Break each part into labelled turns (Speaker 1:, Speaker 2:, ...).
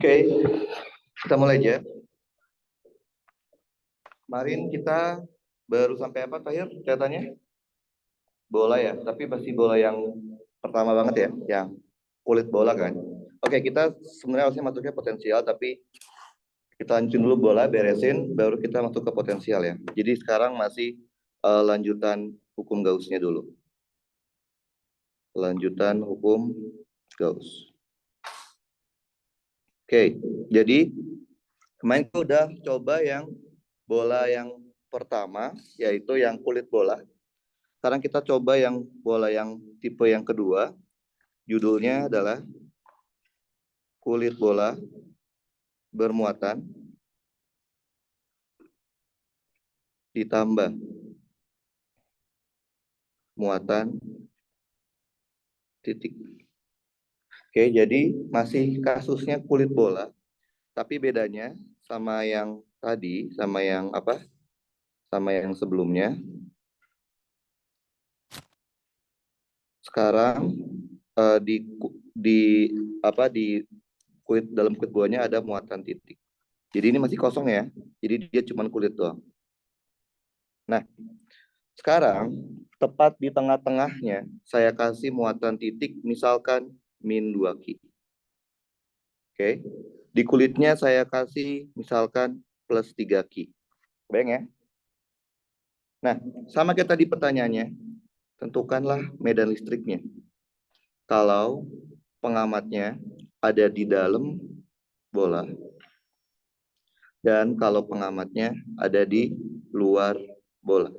Speaker 1: Oke, kita mulai aja. Kemarin kita baru sampai apa terakhir kelihatannya? Bola ya, tapi pasti bola yang pertama banget ya, yang kulit bola kan. Oke, kita sebenarnya harusnya masuknya potensial, tapi kita lanjutin dulu bola, beresin, baru kita masuk ke potensial ya. Jadi sekarang masih lanjutan hukum Gauss-nya dulu. Lanjutan hukum Gauss. Oke, jadi kemarin kita udah coba yang bola yang pertama, yaitu yang kulit bola. Sekarang kita coba yang bola yang tipe yang kedua. Judulnya adalah kulit bola bermuatan ditambah muatan titik. Oke, jadi masih kasusnya kulit bola, tapi bedanya sama yang tadi, sama yang apa? Sama yang sebelumnya. Sekarang di apa di kulit dalam kulit bolanya ada muatan titik. Jadi ini masih kosong ya. Jadi dia cuma kulit doang. Nah, sekarang tepat di tengah-tengahnya saya kasih muatan titik misalkan min 2 Ki. Oke. Di kulitnya saya kasih misalkan plus 3 Ki. Bayang ya. Nah, sama kayak tadi pertanyaannya, tentukanlah medan listriknya. Kalau pengamatnya ada di dalam bola dan kalau pengamatnya ada di luar bola.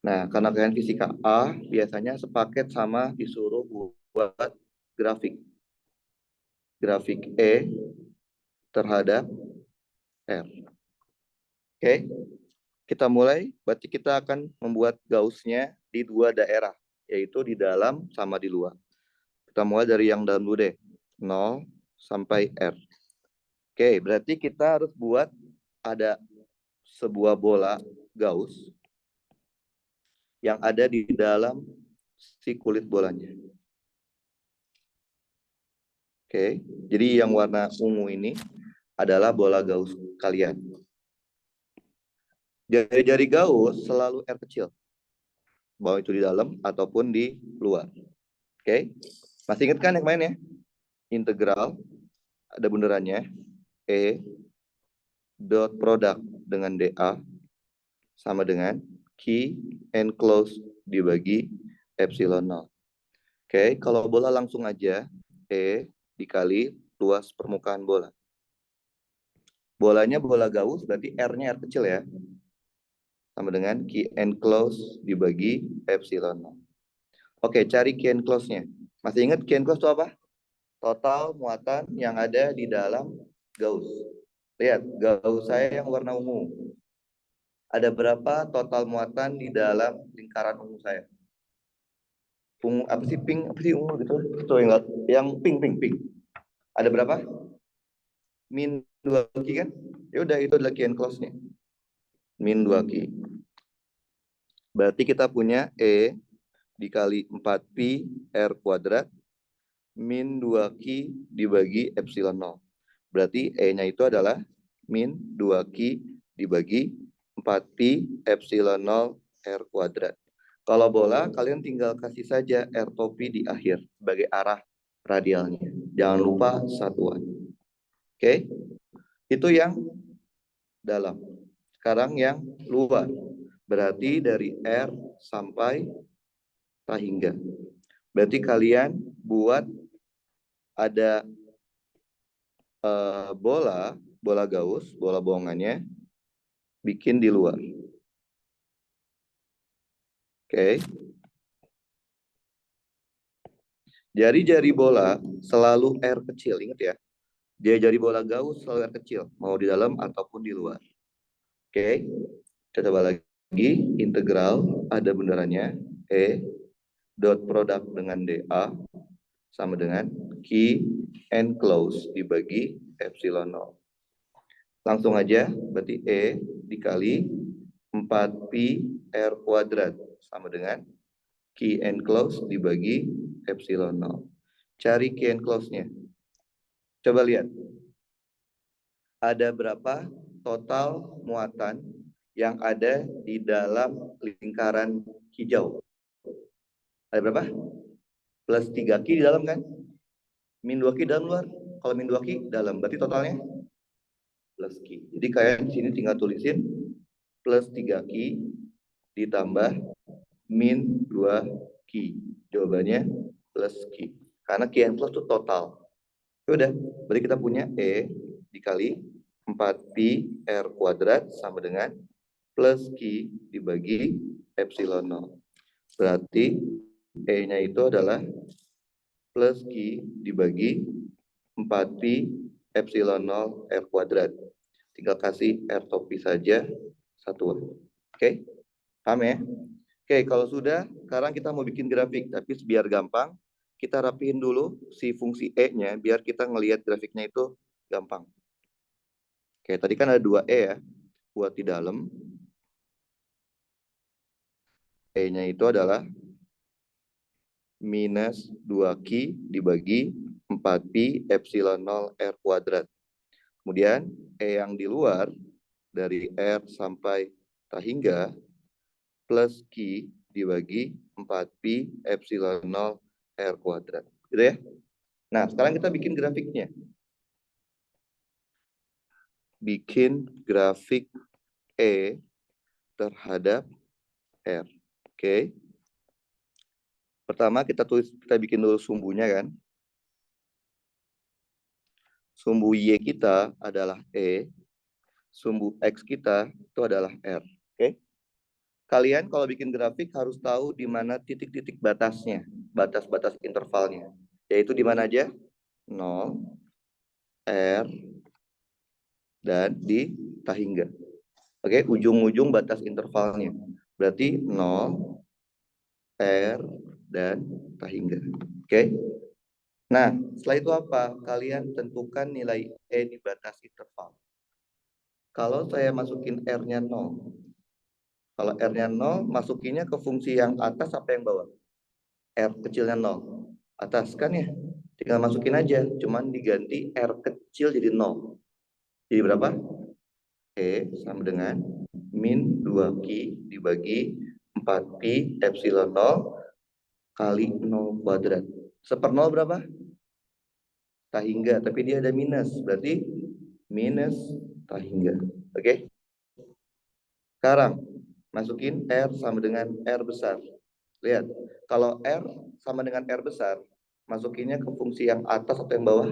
Speaker 1: Nah, karena kalian fisika A, biasanya sepaket sama disuruh buat grafik. Grafik E terhadap R. Oke, kita mulai. Berarti kita akan membuat Gauss-nya di dua daerah, yaitu di dalam sama di luar. Kita mulai dari yang dalam dulu deh, 0 sampai R. Oke, berarti kita harus buat ada sebuah bola Gauss yang ada di dalam si kulit bolanya. Oke, jadi yang warna ungu ini adalah bola Gauss kalian. Jari-jari Gauss selalu R kecil, mau itu di dalam ataupun di luar. Oke, masih ingat kan yang main ya? Integral, ada bundarannya, E dot product dengan dA sama dengan Q enclosed dibagi epsilon 0. Oke, kalau bola langsung aja, E dikali luas permukaan bola. Bolanya bola gaus, berarti R-nya R kecil ya. Sama dengan Q enclose dibagi epsilon 0. Oke, cari Q enclose-nya. Masih ingat Q enclose itu apa? Total muatan yang ada di dalam gaus. Lihat, gaus saya yang warna ungu. Ada berapa total muatan di dalam lingkaran ungu saya? Ungu apa sih, pink apa sih ungu gitu? Itu yang pink. Ada berapa? Min 2 Q kan? Ya udah, itu adalah Q enclose-nya. Min 2 Q. Berarti kita punya E dikali 4pi R kuadrat min 2Q dibagi epsilon 0. Berarti E-nya itu adalah min 2Q dibagi 4pi epsilon 0 R kuadrat. Kalau bola, kalian tinggal kasih saja R topi di akhir sebagai arah radialnya. Jangan lupa satuan. Oke? Itu yang dalam. Sekarang yang luar. Berarti dari R sampai tahingga. Berarti kalian buat ada bola gaus, bola bohongannya, bikin di luar. Oke. Jari-jari bola selalu R kecil, ingat ya. Jari bola gaus selalu R kecil, mau di dalam ataupun di luar. Oke. Kita coba lagi. Integral ada benerannya. E dot produk dengan DA sama dengan Q enclose dibagi epsilon 0. Langsung aja, berarti E dikali 4pi R kuadrat sama dengan Q enclose dibagi epsilon 0. Cari Q enclose-nya. Coba lihat. Ada berapa total muatan yang ada di dalam lingkaran hijau? Ada berapa? Plus 3Q di dalam kan? Min 2Q dalam luar. Kalau min 2Q dalam, berarti totalnya plus Q. Jadi kalian di sini tinggal tulisin plus 3Q ditambah min 2Q. Jawabannya plus Q. Karena Q enclose itu total. Udah, berarti kita punya E dikali 4pi R kuadrat sama dengan plus Q dibagi epsilon 0. Berarti E-nya itu adalah plus Q dibagi 4pi epsilon 0 R kuadrat. Tinggal kasih R topi saja satuan. Oke, paham ya? Oke, kalau sudah, sekarang kita mau bikin grafik. Tapi biar gampang, kita rapihin dulu si fungsi E-nya, biar kita ngelihat grafiknya itu gampang. Oke, tadi kan ada 2E ya, buat di dalam. E-nya itu adalah minus 2Q dibagi 4pi epsilon 0 R kuadrat. Kemudian E yang di luar, dari R sampai tahingga, plus Q dibagi 4pi epsilon 0 R kuadrat. Gitu ya? Nah, sekarang kita bikin grafiknya. Bikin grafik E terhadap R. Oke. Pertama kita bikin dulu sumbunya kan. Sumbu Y kita adalah E. Sumbu X kita itu adalah R. Oke. Kalian kalau bikin grafik harus tahu di mana titik-titik batasnya, batas-batas intervalnya. Yaitu di mana aja? 0, R, dan di tahingga. Oke, ujung-ujung batas intervalnya. Berarti 0, R, dan tahingga. Oke. Nah, setelah itu apa? Kalian tentukan nilai E di batas interval. Kalau saya masukin R-nya 0. Kalau R-nya 0, masukinnya ke fungsi yang atas apa yang bawah? R kecilnya 0. Atas kan ya? Tinggal masukin aja. Cuman diganti R kecil jadi 0. Jadi berapa? E sama dengan min 2Q dibagi 4pi epsilon 0 kali 0 kuadrat. 1/0 berapa? Tahingga, tapi dia ada minus. Berarti minus tahingga. Oke? Sekarang, masukin R sama dengan R besar. Lihat, kalau R sama dengan R besar, masukinnya ke fungsi yang atas atau yang bawah?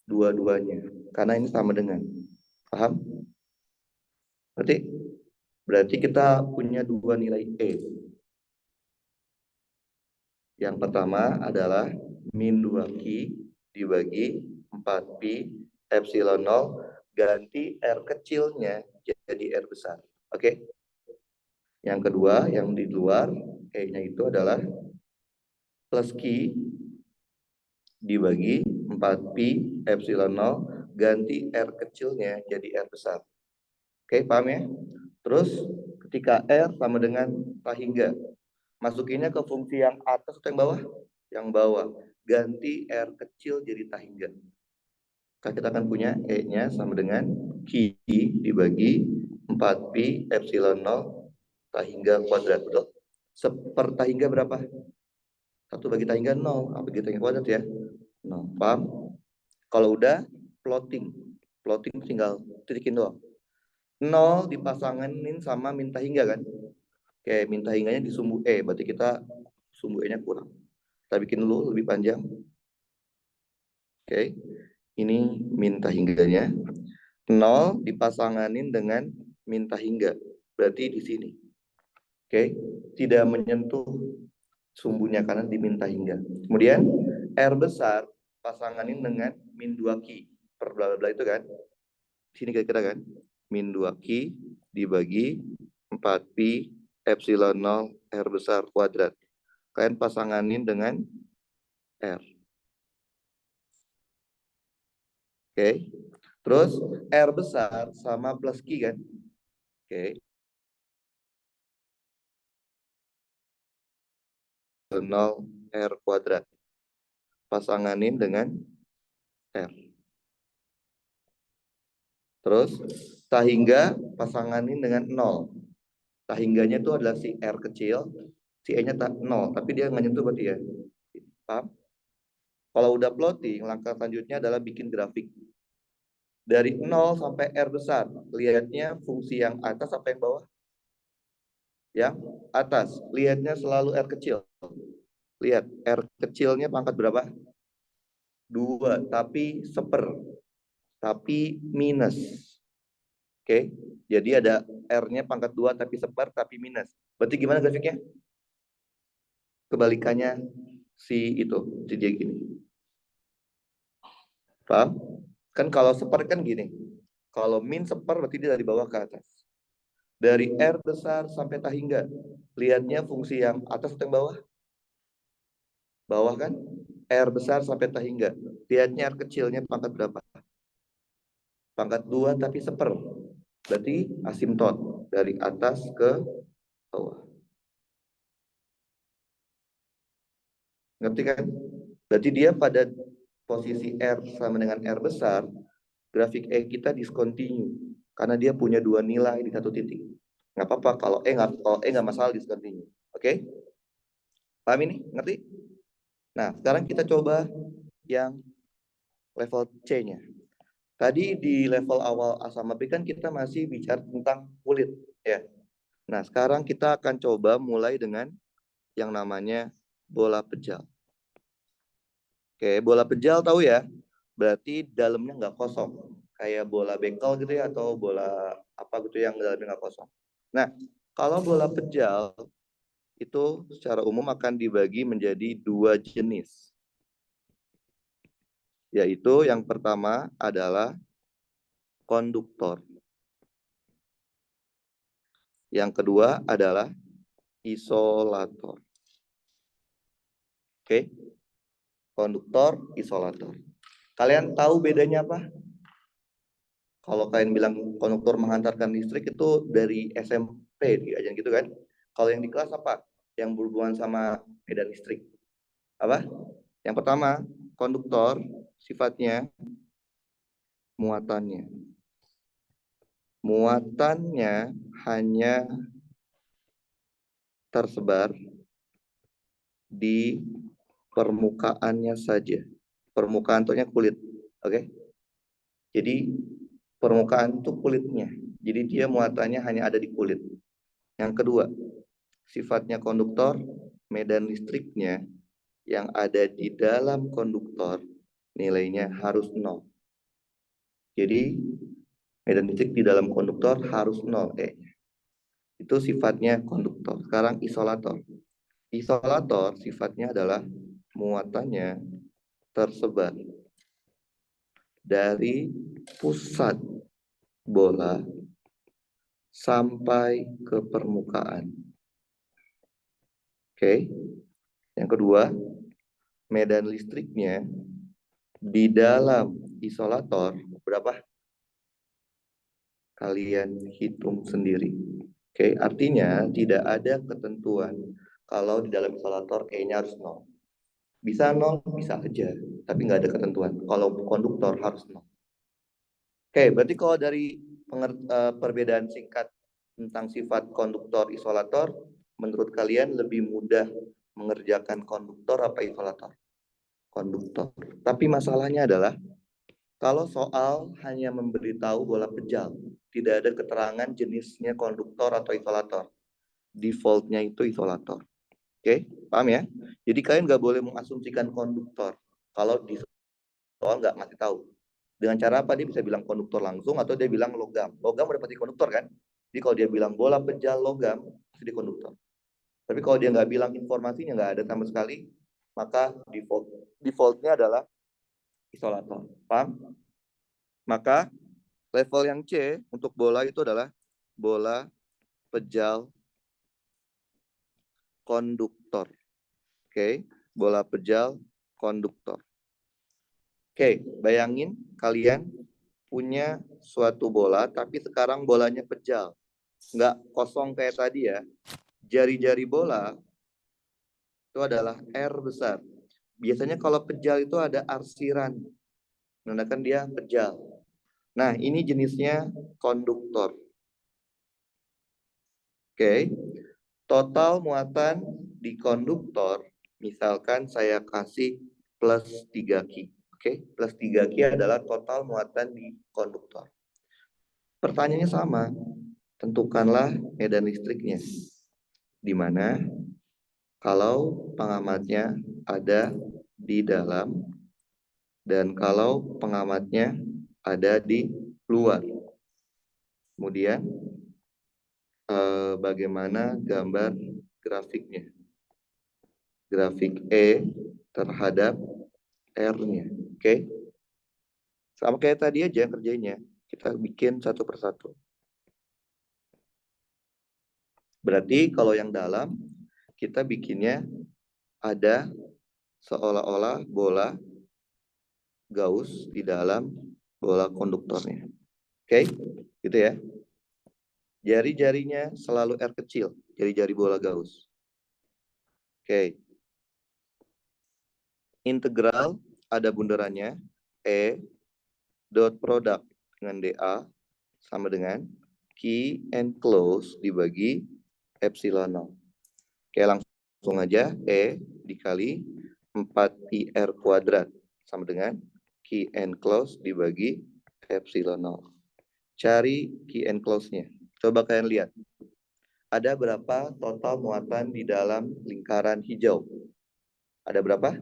Speaker 1: Dua-duanya. Karena ini sama dengan. Paham? Berarti kita punya dua nilai E. Yang pertama adalah min 2Q dibagi 4Pi epsilon 0, ganti R kecilnya jadi R besar. Oke? Yang kedua, yang di luar, E-nya itu adalah plus Q dibagi 4Pi epsilon 0, ganti R kecilnya jadi R besar. Oke, paham ya? Terus, ketika R sama dengan tahingga, masukinnya ke fungsi yang atas atau yang bawah? Yang bawah. Ganti R kecil jadi tahingga. Kita akan punya E-nya sama dengan Q dibagi 4Pi epsilon 0 tahingga kuadrat. Betul? Sepertahingga berapa? 1 bagi tahingga 0. Bagi tahingga kuadrat ya. 0. Paham? Kalau udah, plotting. Plotting tinggal titikin doang. 0 dipasanganin sama min tahingga kan? Oke, min tahingganya di sumbu E. Berarti kita sumbu E-nya kurang. Kita bikin dulu lebih panjang. Oke, ini min tahingganya. 0 dipasanganin dengan min tahingga. Berarti di sini. Oke, tidak menyentuh sumbunya karena di min tahingga. Kemudian R besar pasanganin dengan min 2Q per bla bla itu kan. Sini kira-kira kan. Min 2Q dibagi 4Pi epsilon 0 R besar kuadrat. Kalian pasanganin dengan R. Oke. Terus R besar sama plus Q kan. Oke. 0 R kuadrat. Pasanganin dengan R. Terus tahingga pasanganin dengan 0. Tahingganya itu adalah si R kecil, si E-nya 0, tapi dia nggak nyentuh berarti ya. Paham? Kalau udah plotting, langkah selanjutnya adalah bikin grafik. Dari 0 sampai R besar, lihatnya fungsi yang atas apa yang bawah? Yang atas, lihatnya selalu R kecil. Lihat, R kecilnya pangkat berapa? 2, tapi seper. Tapi minus. Oke, jadi ada R-nya pangkat 2 tapi seper tapi minus. Berarti gimana grafiknya? Kebalikannya si itu, jadi gini. Paham? Kan kalau seper kan gini. Kalau min seper berarti dia dari bawah ke atas. Dari R besar sampai tahingga. Lihatnya fungsi yang atas atau yang bawah? Bawah kan? R besar sampai tahingga. Lihatnya R kecilnya pangkat berapa? Pangkat 2 tapi seper. Berarti asimtot dari atas ke bawah. Ngerti kan? Berarti dia pada posisi R sama dengan R besar, grafik E kita discontinue. Karena dia punya dua nilai di satu titik. Nggak apa-apa kalau E nggak masalah discontinue. Oke? Paham ini? Ngerti? Nah, sekarang kita coba yang level C-nya. Tadi di level awal A sama B kan kita masih bicara tentang kulit. Ya. Nah, sekarang kita akan coba mulai dengan yang namanya bola pejal. Oke, bola pejal tahu ya? Berarti dalamnya nggak kosong. Kayak bola bekel gitu ya, atau bola apa gitu yang dalamnya nggak kosong. Nah, kalau bola pejal itu secara umum akan dibagi menjadi dua jenis. Yaitu yang pertama adalah konduktor. Yang kedua adalah isolator. Oke? Konduktor, isolator. Kalian tahu bedanya apa? Kalau kalian bilang konduktor menghantarkan listrik itu dari SMP diajarin gitu kan. Kalau yang di kelas apa? Yang berhubungan sama medan listrik. Apa? Yang pertama, konduktor sifatnya muatannya. Muatannya hanya tersebar di permukaannya saja. Permukaan tentunya kulit. Oke? Jadi permukaan itu kulitnya. Jadi dia muatannya hanya ada di kulit. Yang kedua, sifatnya konduktor, medan listriknya yang ada di dalam konduktor nilainya harus 0. Jadi medan listrik di dalam konduktor harus 0 Itu sifatnya konduktor. Sekarang isolator. Isolator sifatnya adalah muatannya tersebar dari pusat bola sampai ke permukaan. Oke. Yang kedua, medan listriknya di dalam isolator berapa? Kalian hitung sendiri. Oke, artinya tidak ada ketentuan kalau di dalam isolator E-nya harus 0. Bisa 0, bisa aja, tapi nggak ada ketentuan. Kalau konduktor harus 0. Oke, berarti kalau dari perbedaan singkat tentang sifat konduktor isolator, menurut kalian lebih mudah mengerjakan konduktor apa isolator? Konduktor. Tapi masalahnya adalah kalau soal hanya memberitahu bola pejal, tidak ada keterangan jenisnya konduktor atau isolator. Defaultnya itu isolator. Oke, paham ya? Jadi kalian nggak boleh mengasumsikan konduktor kalau di soal nggak ngasih tahu. Dengan cara apa? Dia bisa bilang konduktor langsung atau dia bilang logam. Logam udah pasti konduktor kan? Jadi kalau dia bilang bola pejal logam, pasti di konduktor. Tapi kalau dia nggak bilang informasinya nggak ada sama sekali, maka defaultnya adalah isolator. Paham? Maka level yang C untuk bola itu adalah bola pejal konduktor. Oke, bola pejal konduktor. Oke, bayangin kalian punya suatu bola, tapi sekarang bolanya pejal. Nggak kosong kayak tadi ya. Jari-jari bola itu adalah R besar. Biasanya kalau pejal itu ada arsiran. Menandakan dia pejal. Nah, ini jenisnya konduktor. Oke, total muatan di konduktor, misalkan saya kasih plus 3Q. Oke, plus 3Q adalah total muatan di konduktor. Pertanyaannya sama, tentukanlah medan listriknya. Di mana kalau pengamatnya ada di dalam dan kalau pengamatnya ada di luar. Kemudian bagaimana gambar grafiknya? Grafik E terhadap R-nya. Oke. Sama kayak tadi aja kerjanya. Kita bikin satu persatu. Berarti kalau yang dalam, kita bikinnya ada seolah-olah bola Gauss di dalam bola konduktornya. Oke, gitu ya. Jari-jarinya selalu R kecil, jari-jari bola Gauss. Oke. Integral ada bundarannya, E dot product dengan dA sama dengan key and close dibagi epsilon 0. Oke, langsung aja E dikali 4πr kuadrat sama dengan key and close dibagi epsilon 0. Cari key and close-nya. Coba kalian lihat. Ada berapa total muatan di dalam lingkaran hijau? Ada berapa?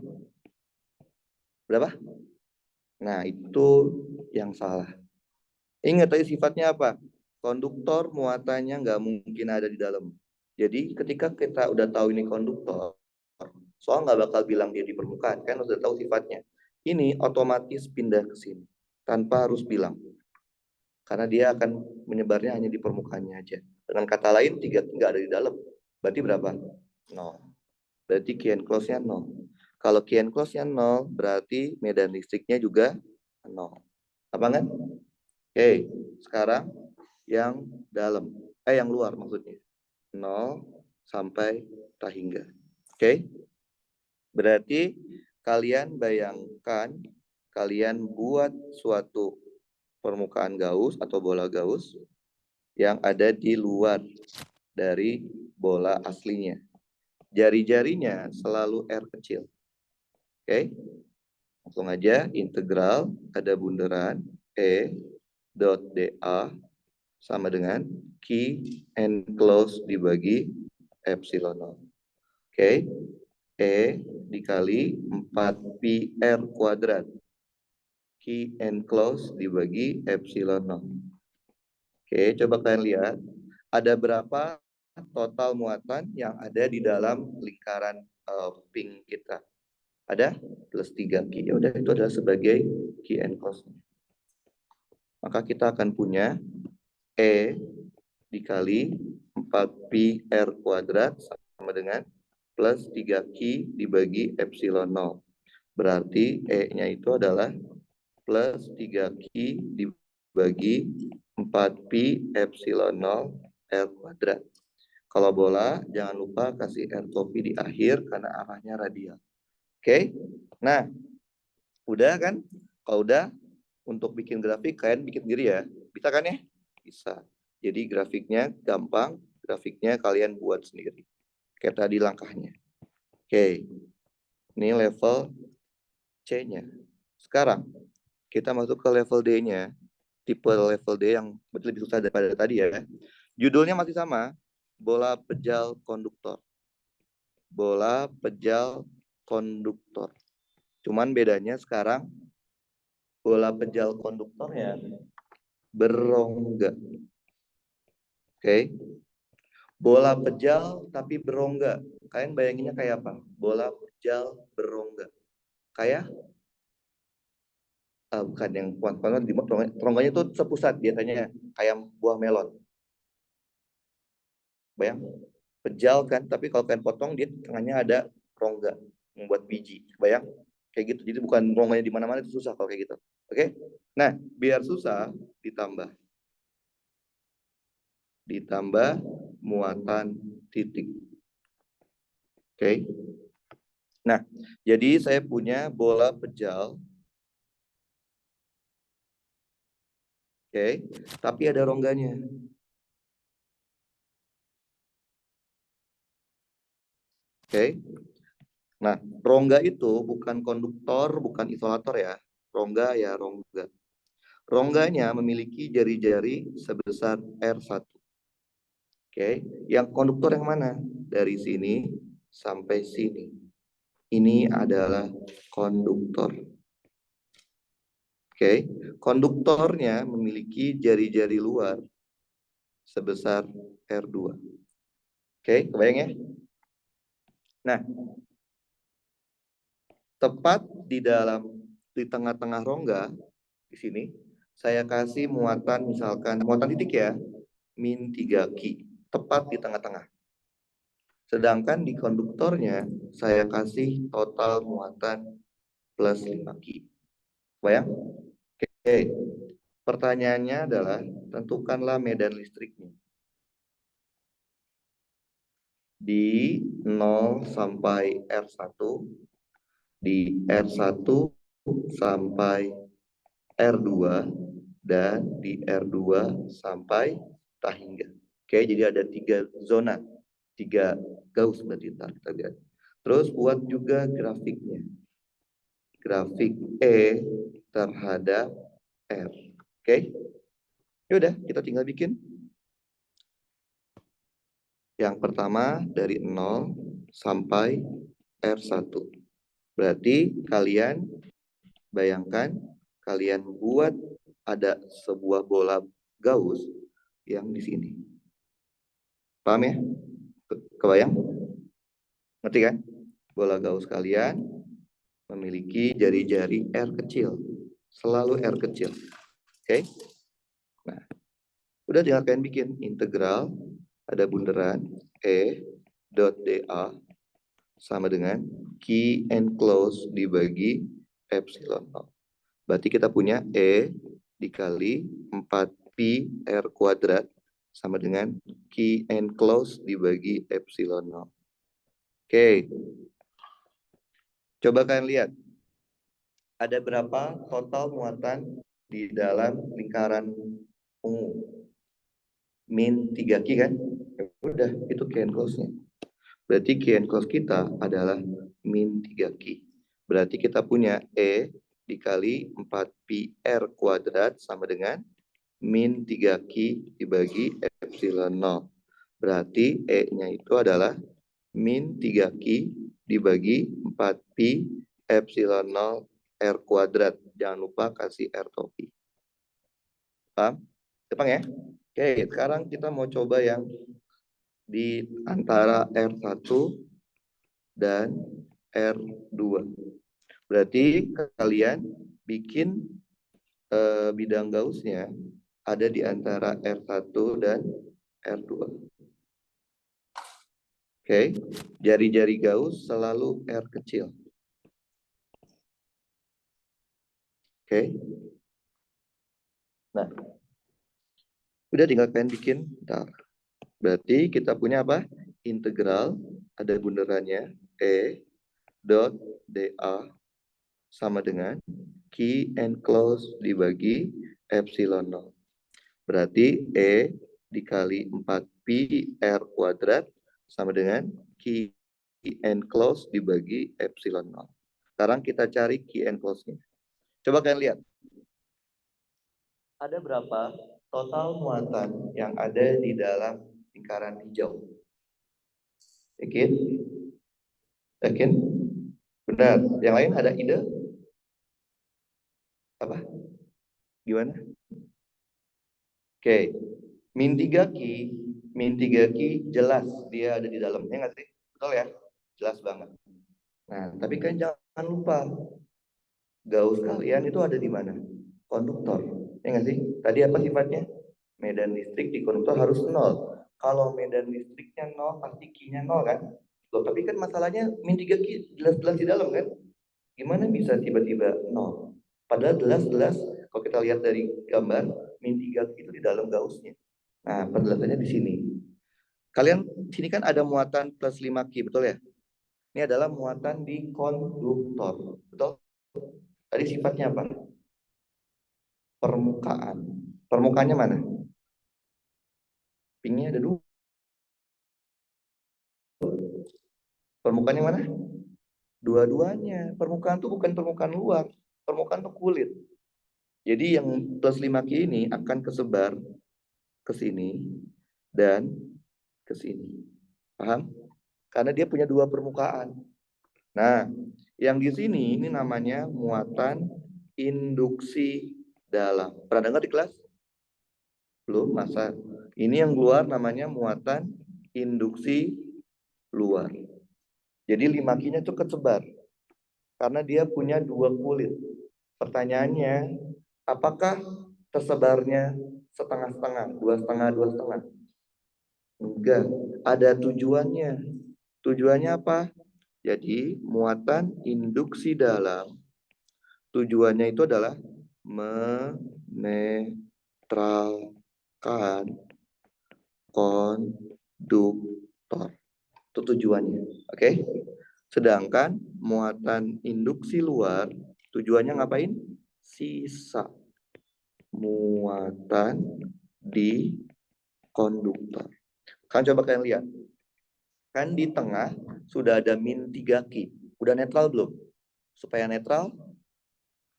Speaker 1: Berapa? Nah, itu yang salah. Ingat tadi sifatnya apa? Konduktor muatannya nggak mungkin ada di dalam. Jadi ketika kita udah tahu ini konduktor, soal nggak bakal bilang dia di permukaan, kan udah tahu sifatnya. Ini otomatis pindah ke sini, tanpa harus bilang. Karena dia akan menyebarnya hanya di permukaannya aja. Dengan kata lain, 3 nggak ada di dalam. Berarti berapa? 0. Berarti key and close-nya 0. Kalau key and close-nya 0, berarti medan listriknya juga 0. Apa kan? Oke, sekarang yang dalam. Yang luar maksudnya. 0 sampai tak hingga. Oke? Berarti kalian bayangkan, kalian buat suatu permukaan Gauss atau bola Gauss yang ada di luar dari bola aslinya. Jari-jarinya selalu R kecil. Oke? Langsung aja integral ada bundaran E dot dA sama dengan key and close dibagi epsilon 0. Oke. E dikali 4 pi R kuadrat. Q enclosed dibagi epsilon 0. Oke, coba kalian lihat. Ada berapa total muatan yang ada di dalam lingkaran pink kita? Ada plus 3Q. Ya udah, itu adalah sebagai Q enclosed. Maka kita akan punya E dikali 4pi R kuadrat sama dengan plus 3Q dibagi epsilon 0. Berarti E-nya itu adalah plus 3Q dibagi 4pi epsilon 0 R kuadrat. Kalau bola, jangan lupa kasih R topi di akhir karena arahnya radial. Oke? Nah, udah kan? Kalau udah, untuk bikin grafik, kalian bikin sendiri ya. Bisa kan ya? Bisa. Jadi grafiknya gampang, grafiknya kalian buat sendiri. Kayak tadi langkahnya. Oke. Ini level C-nya. Sekarang, kita masuk ke level D-nya. Tipe level D yang lebih susah daripada tadi ya. Judulnya masih sama. Bola pejal konduktor. Bola pejal konduktor. Cuman bedanya sekarang, bola pejal konduktornya berongga. Oke. Bola pejal tapi berongga. Kalian bayanginnya kayak apa? Bola pejal berongga. Kayak bukan yang kuat-kuat, rongganya itu sepusat biasanya kayak buah melon. Bayang? Pejal kan, tapi kalau kalian potong dia tengahnya ada rongga membuat biji. Bayang? Kayak gitu. Jadi bukan rongganya di mana-mana, itu susah kalau kayak gitu. Oke? Nah, biar susah ditambah muatan titik. Oke? Nah, jadi saya punya bola pejal. Oke, tapi ada rongganya. Oke. Nah, rongga itu bukan konduktor, bukan isolator ya. Rongga ya rongga. Rongganya memiliki jari-jari sebesar R1. Oke, yang konduktor yang mana? Dari sini sampai sini. Ini adalah konduktor. Oke, konduktornya memiliki jari-jari luar sebesar R2. Oke, kebayang ya? Nah, tepat di tengah-tengah rongga di sini saya kasih muatan, misalkan muatan titik ya, min 3Q, tepat di tengah-tengah. Sedangkan di konduktornya saya kasih total muatan plus 5Q. Bayang? Oke. Pertanyaannya adalah tentukanlah medan listriknya. Di 0 sampai R1, di R1 sampai R2, dan di R2 sampai tahingga. Oke, jadi ada 3 zona, 3 gaus berarti kita lihat. Terus buat juga grafiknya. Grafik E terhadap R. Oke. Yaudah, kita tinggal bikin. Yang pertama dari 0 sampai R1. Berarti kalian bayangkan, kalian buat ada sebuah bola gaus yang di sini. Paham ya? Kebayang? Ngerti kan? Bola gaus kalian memiliki jari-jari R kecil. Selalu R kecil. Oke? Nah, udah tinggal kalian bikin integral, ada bunderan E dot dA sama dengan Q enclosed dibagi epsilon 0. Berarti kita punya E dikali 4pi R kuadrat sama dengan Q enclosed dibagi epsilon 0. Oke. Coba kalian lihat. Ada berapa total muatan di dalam lingkaran ungu? Min 3Q kan? Udah, itu Q enclosed-nya. Berarti Q enclosed kita adalah min 3Q. Berarti kita punya E dikali 4pi R kuadrat sama dengan min 3Q dibagi epsilon 0. Berarti E-nya itu adalah min 3Q dibagi 4Pi epsilon 0 R kuadrat. Jangan lupa kasih R topi. Paham? Gampang ya? Oke, sekarang kita mau coba yang di antara R1 dan R2. Berarti kalian bikin bidang Gauss-nya ada di antara R1 dan R2. Oke, jari-jari Gauss selalu R kecil. Oke. Nah, udah tinggal kalian bikin. Bentar. Berarti kita punya apa? Integral, ada bundarannya, E dot dA sama dengan Q enclosed dibagi epsilon 0. Berarti E dikali 4Pi R kuadrat sama dengan Q enclosed dibagi epsilon 0. Sekarang kita cari Q enclosed-nya. Coba kalian lihat. Ada berapa total muatan yang ada di dalam lingkaran hijau? Yakin? Yakin? Benar. Yang lain ada ide? Apa? Gimana? Oke. Min 3Q jelas dia ada di dalamnya nggak sih? Betul ya? Jelas banget. Nah, tapi kan jangan lupa Gauss kalian itu ada di mana? Konduktor. Ya nggak sih? Tadi apa sifatnya? Medan listrik di konduktor harus 0. Kalau medan listriknya 0, pasti Q-nya 0 kan? Loh, tapi kan masalahnya min 3Q jelas-jelas di dalam kan? Gimana bisa tiba-tiba 0? Padahal jelas-jelas kalau kita lihat dari gambar, min 3Q itu di dalam Gauss-nya. Nah, penjelasannya di sini. Kalian sini kan ada muatan plus 5Q, betul ya? Ini adalah muatan di konduktor, betul? Tadi sifatnya apa? Permukaan. Permukaannya mana? Pinknya ada 2. Permukaannya mana? Dua-duanya. Permukaan itu bukan permukaan luar. Permukaan itu kulit. Jadi yang plus 5Q ini akan kesebar ke sini dan ke sini. Paham? Karena dia punya 2 permukaan. Nah, yang di sini ini namanya muatan induksi dalam. Pernah dengar di kelas? Belum, masa? Ini yang keluar namanya muatan induksi luar. Jadi 5Q-nya itu kesebar. Karena dia punya 2 kulit. Pertanyaannya, apakah tersebarnya setengah-setengah, 2,5, 2,5? Enggak, ada tujuannya. Tujuannya apa? Jadi muatan induksi dalam tujuannya itu adalah menetralkan konduktor. Itu tujuannya. Oke? Sedangkan muatan induksi luar tujuannya ngapain? Sisa muatan di konduktor. Kan coba kalian lihat. Kan di tengah sudah ada min 3Q. Udah netral belum? Supaya netral,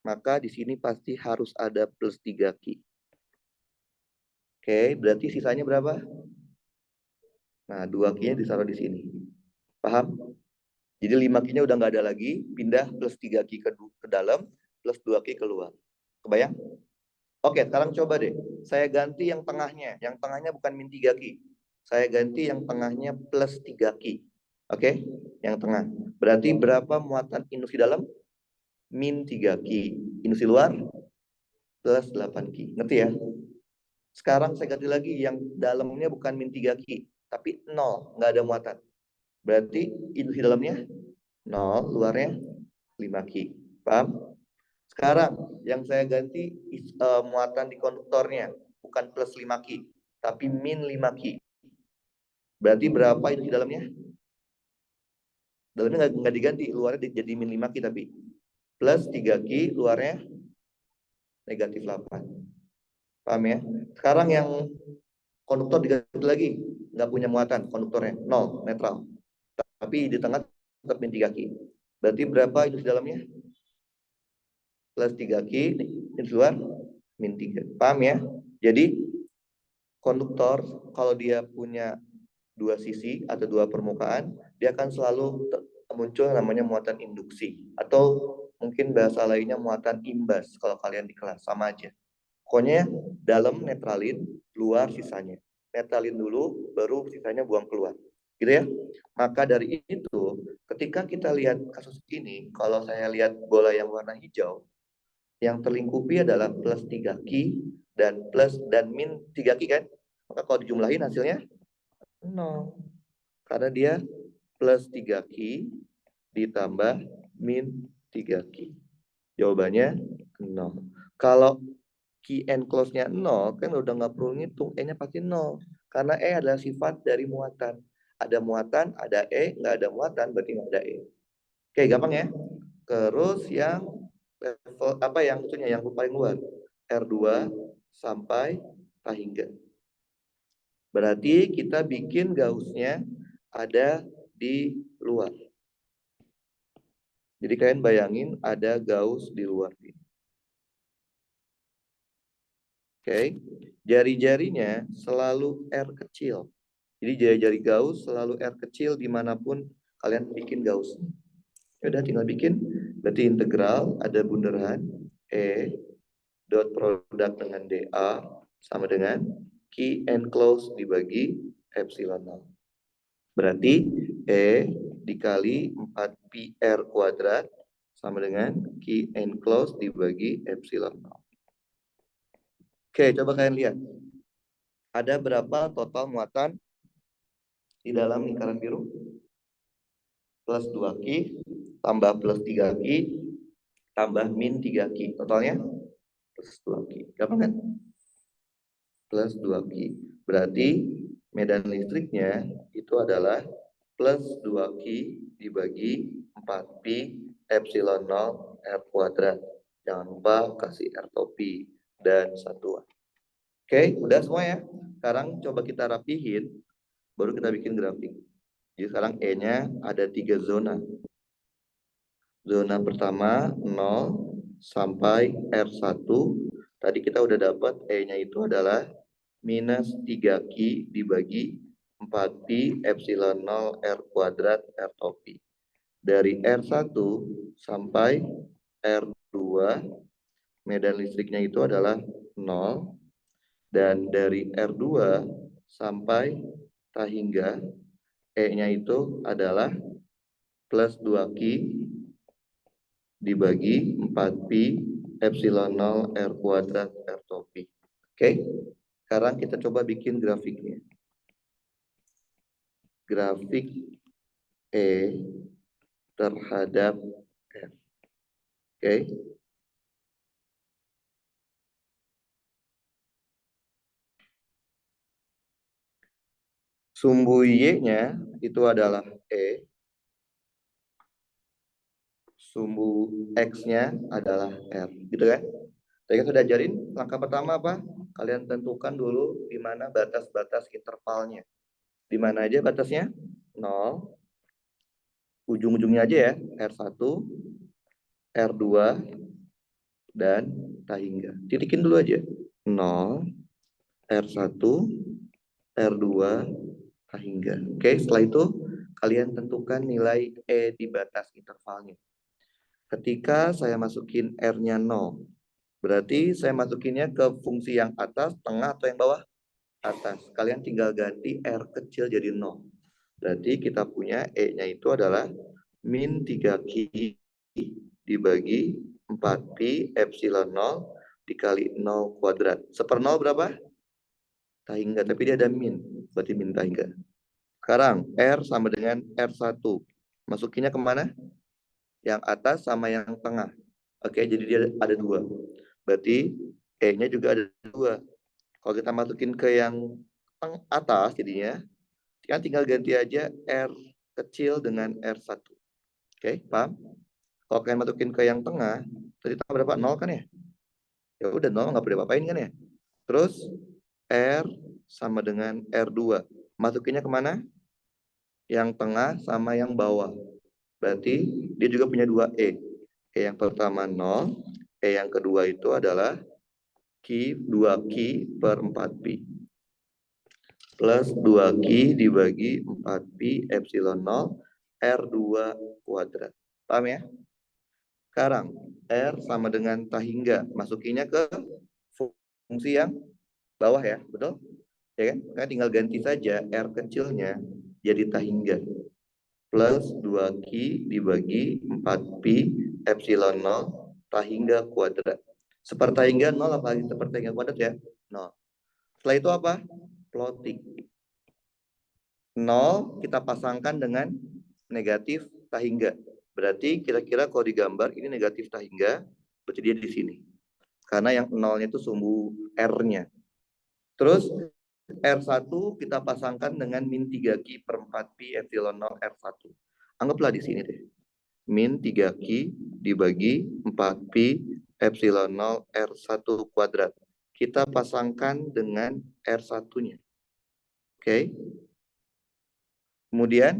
Speaker 1: maka di sini pasti harus ada plus 3Q. Oke, berarti sisanya berapa? Nah, 2Q-nya ditaruh di sini. Paham? Jadi 5Q-nya udah nggak ada lagi, pindah plus 3Q ke dalam, plus 2Q keluar. Kebayang? Oke, sekarang coba deh. Saya ganti yang tengahnya. Yang tengahnya bukan min 3Q. Saya ganti yang tengahnya plus 3Q. Oke, yang tengah. Berarti berapa muatan induksi dalam? Min 3Q. Induksi luar? Plus 8Q. Ngerti ya? Sekarang saya ganti lagi. Yang dalamnya bukan min 3Q. Tapi 0. Nggak ada muatan. Berarti induksi dalamnya 0. Luarnya 5Q. Paham? Sekarang yang saya ganti muatan di konduktornya bukan plus 5Q, tapi min 5Q. Berarti berapa itu di dalamnya? Dalamnya nggak diganti, luarnya jadi min 5Q tapi plus 3Q, luarnya negatif 8. Paham ya? Sekarang yang konduktor diganti lagi, nggak punya muatan konduktornya, 0, netral. Tapi di tengah tetap min 3Q. Berarti berapa itu di dalamnya? Plus 3Q, ini luar min 3. Paham ya? Jadi konduktor kalau dia punya dua sisi atau dua permukaan, dia akan selalu muncul namanya muatan induksi. Atau mungkin bahasa lainnya muatan imbas kalau kalian di kelas, sama aja. Pokoknya dalam netralin, luar sisanya. Netralin dulu, baru sisanya buang keluar. Gitu ya. Maka dari itu, ketika kita lihat kasus ini, kalau saya lihat bola yang warna hijau, yang terlingkupi adalah plus 3 Ki dan plus dan min 3 Ki kan? Maka kalau dijumlahin hasilnya 0. Karena dia plus 3 Ki ditambah min 3 Ki. Jawabannya 0. Kalau Ki and close-nya 0, kan udah nggak perlu ngitung. E-nya pasti 0. Karena E adalah sifat dari muatan. Ada muatan, ada E. Nggak ada muatan, berarti nggak ada E. Oke, gampang ya. Terus yang level apa yang itunya yang paling luar? R2 sampai Tahingga. Berarti kita bikin Gauss-nya ada di luar. Jadi kalian bayangin ada Gauss di luar ini. Oke. Jari-jarinya selalu R kecil. Jadi jari-jari Gauss selalu R kecil dimanapun kalian bikin Gauss. Udah tinggal bikin. Berarti integral ada bunderan E dot produk dengan dA sama dengan Ki and close dibagi epsilon 0. Berarti E dikali 4πr kuadrat sama dengan Ki and close dibagi epsilon 0. Oke, coba kalian lihat. Ada berapa total muatan di dalam lingkaran biru? Plus 2 Ki tambah plus 3 Ki tambah min 3 Ki. Totalnya plus 2 Ki. Gampang kan? Plus 2 Ki. Berarti medan listriknya itu adalah plus 2 Ki dibagi 4 Pi epsilon 0 R kuadrat. Jangan lupa kasih R topi dan satuan. Oke, udah semua ya. Sekarang coba kita rapihin, baru kita bikin grafik. Jadi sekarang E-nya ada 3 zona. Zona pertama 0 sampai R1. Tadi kita udah dapat E-nya itu adalah minus 3 Ki dibagi 4 Pi epsilon 0 R kuadrat R topi. Dari R1 sampai R2 medan listriknya itu adalah 0. Dan dari R2 sampai Tahingga E-nya itu adalah plus 2 Ki dibagi 4 Pi epsilon 0 R kuadrat R topi. Oke, sekarang kita coba bikin grafiknya. Grafik E terhadap R. Oke. Sumbu Y-nya itu adalah E. Sumbu X-nya adalah R. Gitu kan? Tadi sudah ajarin, langkah pertama apa? Kalian tentukan dulu di mana batas-batas intervalnya. Di mana aja batasnya? 0. Ujung-ujungnya aja ya. R1, R2, dan Tahingga. Titikin dulu aja. 0, R1, R2, Tahingga. Oke, setelah itu kalian tentukan nilai E di batas intervalnya. Ketika saya masukin R-nya 0, berarti saya masukinnya ke fungsi yang atas, tengah, atau yang bawah? Atas. Kalian tinggal ganti R kecil jadi 0. Berarti kita punya E-nya itu adalah min 3 Ki dibagi 4 Pi epsilon 0 dikali 0 kuadrat. 1/0 berapa? Tahingga, tapi dia ada min. Berarti min Tahingga. Sekarang R sama dengan R1. Masukinnya kemana? Yang atas sama yang tengah. Oke, jadi dia ada 2. Berarti E-nya juga ada 2. Kalau kita masukin ke yang atas jadinya, kan tinggal ganti aja R kecil dengan R1. Oke, paham? Kalau kalian masukin ke yang tengah, tadi tambah berapa? 0 kan ya? Ya udah 0, nggak perlu diapa-apain kan ya? Terus R sama dengan R2. Masukinnya kemana? Yang tengah sama yang bawah. Berarti dia juga punya 2 E. E yang pertama 0, E yang kedua itu adalah Ki 2 Ki per 4 Pi. plus 2Q dibagi 4Pi epsilon 0 R2 kuadrat. Paham ya? Sekarang R sama dengan tahingga. Masukinnya ke fungsi yang bawah ya, betul? Ya kan? Kan tinggal ganti saja R kecilnya jadi tahingga. Plus 2Q dibagi 4Pi epsilon 0 tahingga kuadrat. Sepertahingga 0 apalagi sepertahingga kuadrat ya? 0. Setelah itu apa? Plotting. 0 kita pasangkan dengan negatif tahingga. Berarti kira-kira kalau digambar ini negatif tahingga, berarti dia di sini. Karena yang 0-nya itu sumbu R-nya. Terus R1 kita pasangkan dengan min 3Q per 4Pi epsilon 0 R1. Anggaplah di sini deh. Min 3Q dibagi 4Pi epsilon 0 R1 kuadrat. Kita pasangkan dengan R1-nya. Oke. Kemudian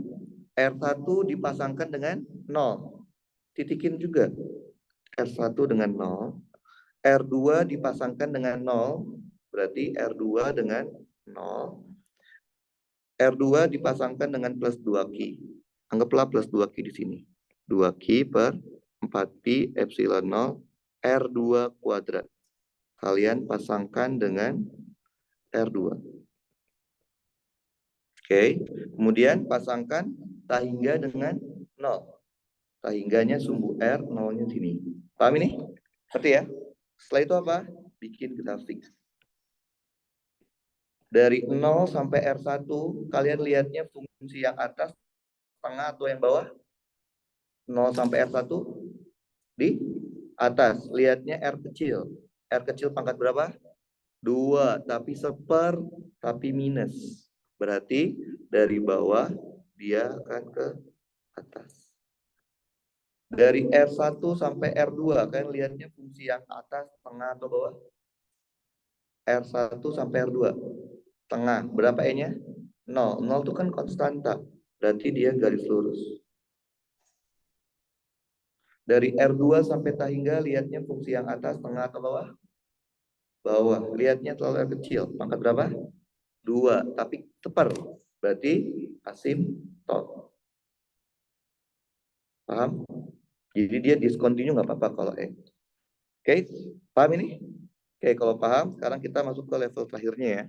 Speaker 1: R1 dipasangkan dengan 0. Titikin juga. R1 dengan 0. R2 dipasangkan dengan 0. Berarti R2 dengan 0. R2 dipasangkan dengan plus 2Q. Anggaplah plus 2Q di sini. 2Q per 4Pi epsilon 0 R2 kuadrat. Kalian pasangkan dengan R2. Oke. Kemudian pasangkan tahingga dengan 0. Tahingganya sumbu R, 0-nya sini. Paham ini? Ngerti ya? Setelah itu apa? Bikin grafik. Dari 0 sampai R1, kalian lihatnya fungsi yang atas, tengah, atau yang bawah? 0 sampai R1 di atas. Lihatnya R kecil. R kecil pangkat berapa? 2, tapi seper, tapi minus. Berarti dari bawah dia akan ke atas. Dari R1 sampai R2, kalian lihatnya fungsi yang atas, tengah, atau bawah? R1 sampai R2. Tengah. Berapa E-nya? 0. 0 itu kan konstanta. Berarti dia garis lurus. Dari R2 sampai tahingga, lihatnya fungsi yang atas, tengah, atau bawah? Bawah. Lihatnya terlalu R kecil. Pangkat berapa? 2. Tapi tepar. Berarti asimtot. Paham? Jadi dia discontinue nggak apa-apa kalau E. Oke? Paham ini? Oke, kalau paham, sekarang kita masuk ke level terakhirnya ya.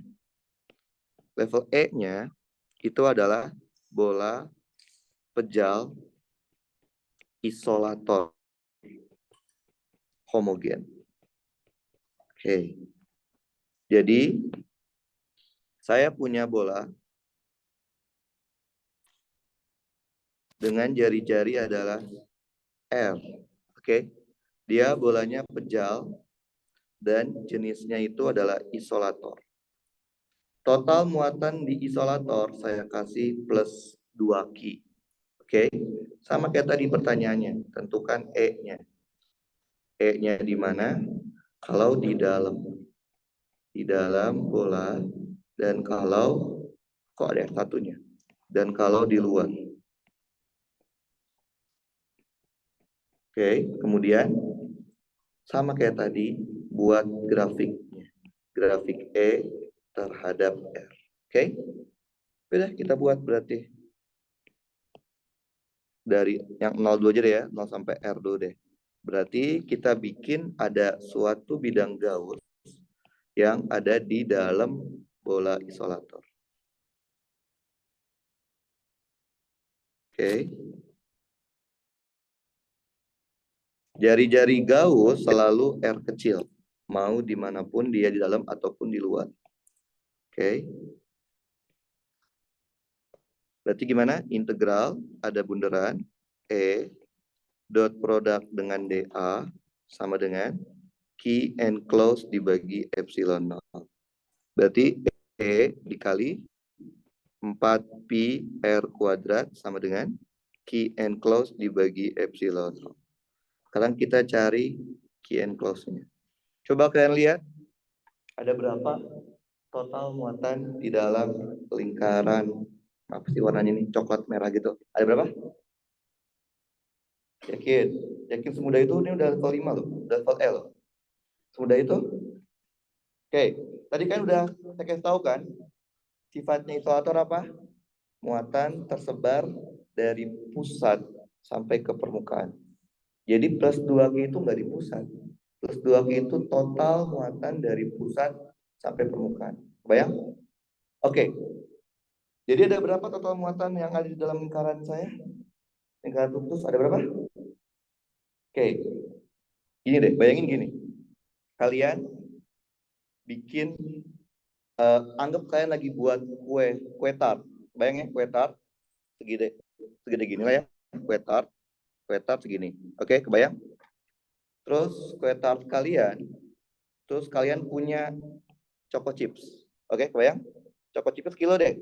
Speaker 1: Level E-nya itu adalah bola pejal isolator homogen. Oke. Jadi saya punya bola dengan jari-jari adalah R. Oke. Dia bolanya pejal dan jenisnya itu adalah isolator. Total muatan di isolator saya kasih plus 2Q. Oke. Sama kayak tadi pertanyaannya, tentukan E-nya. E-nya di mana? Kalau di dalam bola, dan kalau kok ada satunya, dan kalau di luar. Oke, kemudian sama kayak tadi buat grafiknya, grafik E terhadap R. Oke, udah kita buat berarti dari yang 0 dulu aja deh ya, 0 sampai R dulu deh. Berarti kita bikin ada suatu bidang gaus yang ada di dalam bola isolator. Oke. Jari-jari gaus selalu R kecil. Mau dimanapun dia di dalam ataupun di luar. Oke. Berarti gimana? Integral ada bundaran E dot produk dengan dA sama dengan Q enclose dibagi epsilon 0. Berarti E dikali 4Pi R kuadrat sama dengan Q enclose dibagi epsilon 0. Sekarang kita cari Q enclose-nya. Coba kalian lihat ada berapa total muatan di dalam lingkaran, apa sih warnanya ini, coklat merah gitu. Ada berapa? Yakin? Yakin semudah itu? Ini udah level 5 loh, udah level L. Semudah itu? Oke, tadi kan udah saya kasih tahu kan, Sifatnya isolator apa? Muatan tersebar dari pusat sampai ke permukaan. Jadi plus 2G itu nggak di pusat. Plus 2G itu total muatan dari pusat sampai permukaan. Bayang? Oke. Jadi ada berapa total muatan yang ada di dalam lingkaran saya? Lingkaran rufus ada berapa? Oke. Gini deh, bayangin gini. Kalian bikin, anggap kalian lagi buat kue tart. Bayangin kue tart segede gini lah ya. Kue tart segini. Oke, kebayang? Terus kue tart kalian, terus kalian punya choco chips. Oke, kebayang? Choco chips kilo deh.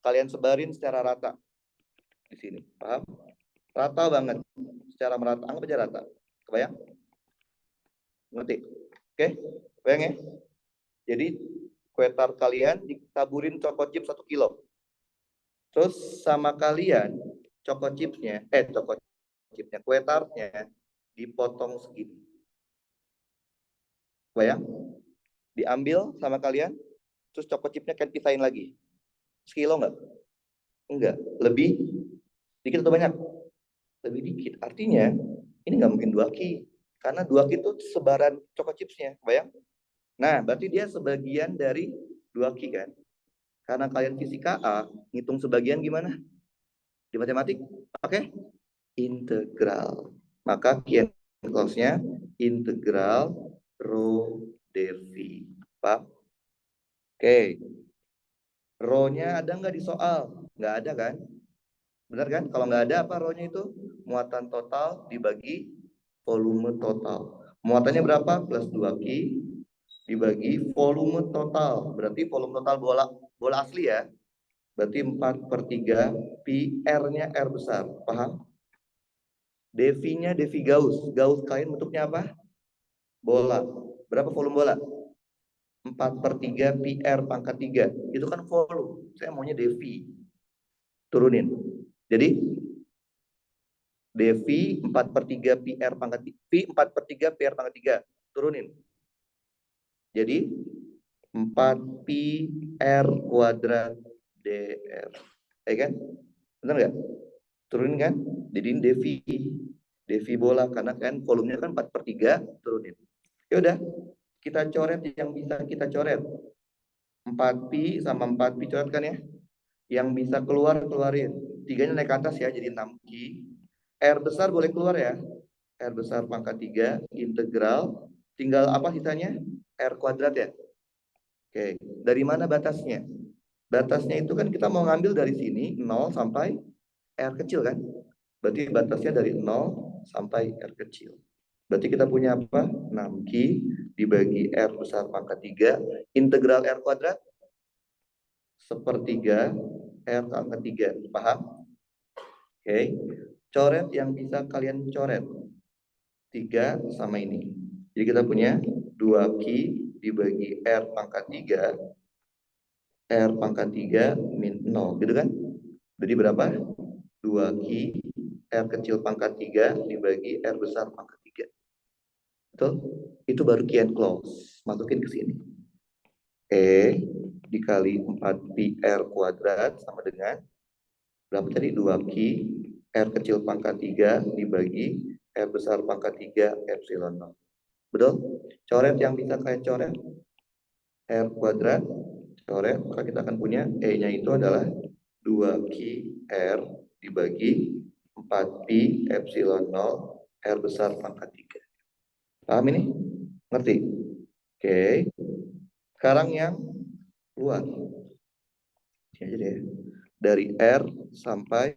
Speaker 1: Kalian sebarin secara rata di sini. Paham? Rata banget. Secara merata. Anggap aja rata. Kebayang? Ngerti? Oke? Kebayang ya? Jadi kue tart kalian ditaburin choco chips 1 kilo. Terus sama kalian choco chipsnya, kue tartnya dipotong segini. Bayang? Diambil sama kalian, terus choco chipsnya kalian pisahin lagi. Sekilo nggak? Enggak. Lebih dikit atau banyak? Lebih dikit. Artinya ini nggak mungkin 2K. Karena 2K itu sebaran choco chipsnya. Bayang? Nah, berarti dia sebagian dari 2K kan? Karena kalian fisika A, ngitung sebagian gimana? Di matematik? Oke? Integral. Maka Q close-nya integral rho dv. Paham? Oke. Rho-nya ada nggak di soal? Nggak ada kan? Benar kan? Kalau nggak ada apa rho-nya itu? Muatan total dibagi volume total. Muatannya berapa? Plus 2Q dibagi volume total. Berarti volume total bola asli ya. Berarti 4/3 pi R-nya R besar. Paham? Devi-nya Devi Gauss. Gauss kalian bentuknya apa? Bola. Berapa volume bola? 4/3 pi R pangkat 3. Itu kan volume. Saya maunya Devi. Turunin. Jadi Devi 4/3 pi R pangkat 3. Pi 4/3 pi R pangkat 3. Turunin. Jadi 4 pi R kuadrat DR. Ya kan? Benar nggak? Turunin kan? Jadi ini Devi bola. Karena kan volumenya kan 4/3. Turunin. Ya udah, kita coret yang bisa kita coret. 4pi sama 4pi coretkan ya. Yang bisa keluarin. 3-nya naik ke atas ya, jadi 6q. R besar boleh keluar ya. R besar pangkat 3 integral. Tinggal apa sisanya? R kuadrat ya. Oke, dari mana batasnya? Batasnya itu kan kita mau ngambil dari sini 0 sampai R kecil kan? Berarti batasnya dari 0 sampai R kecil. Berarti kita punya apa? 6Q dibagi R besar pangkat 3. Integral R kuadrat? 1/3 R pangkat 3. Paham? Oke. Coret yang bisa kalian coret. 3 sama ini. Jadi kita punya 2Q dibagi R pangkat 3. R pangkat 3 min 0. Gitu kan? Jadi berapa? 2Q R kecil pangkat 3 dibagi R besar pangkat 3. Betul? Itu baru Q close. Masukin ke sini. E dikali 4pi R kuadrat sama dengan berapa tadi? 2Q R kecil pangkat 3 dibagi R besar pangkat 3 epsilon 0. Betul? Coret yang bisa kalian coret. R kuadrat. Coret. Maka kita akan punya E-nya itu adalah 2Q R dibagi 4pi epsilon 0 R besar pangkat 3. Paham ini? Ngerti? Oke. Sekarang yang luar. Ini aja deh. Dari R sampai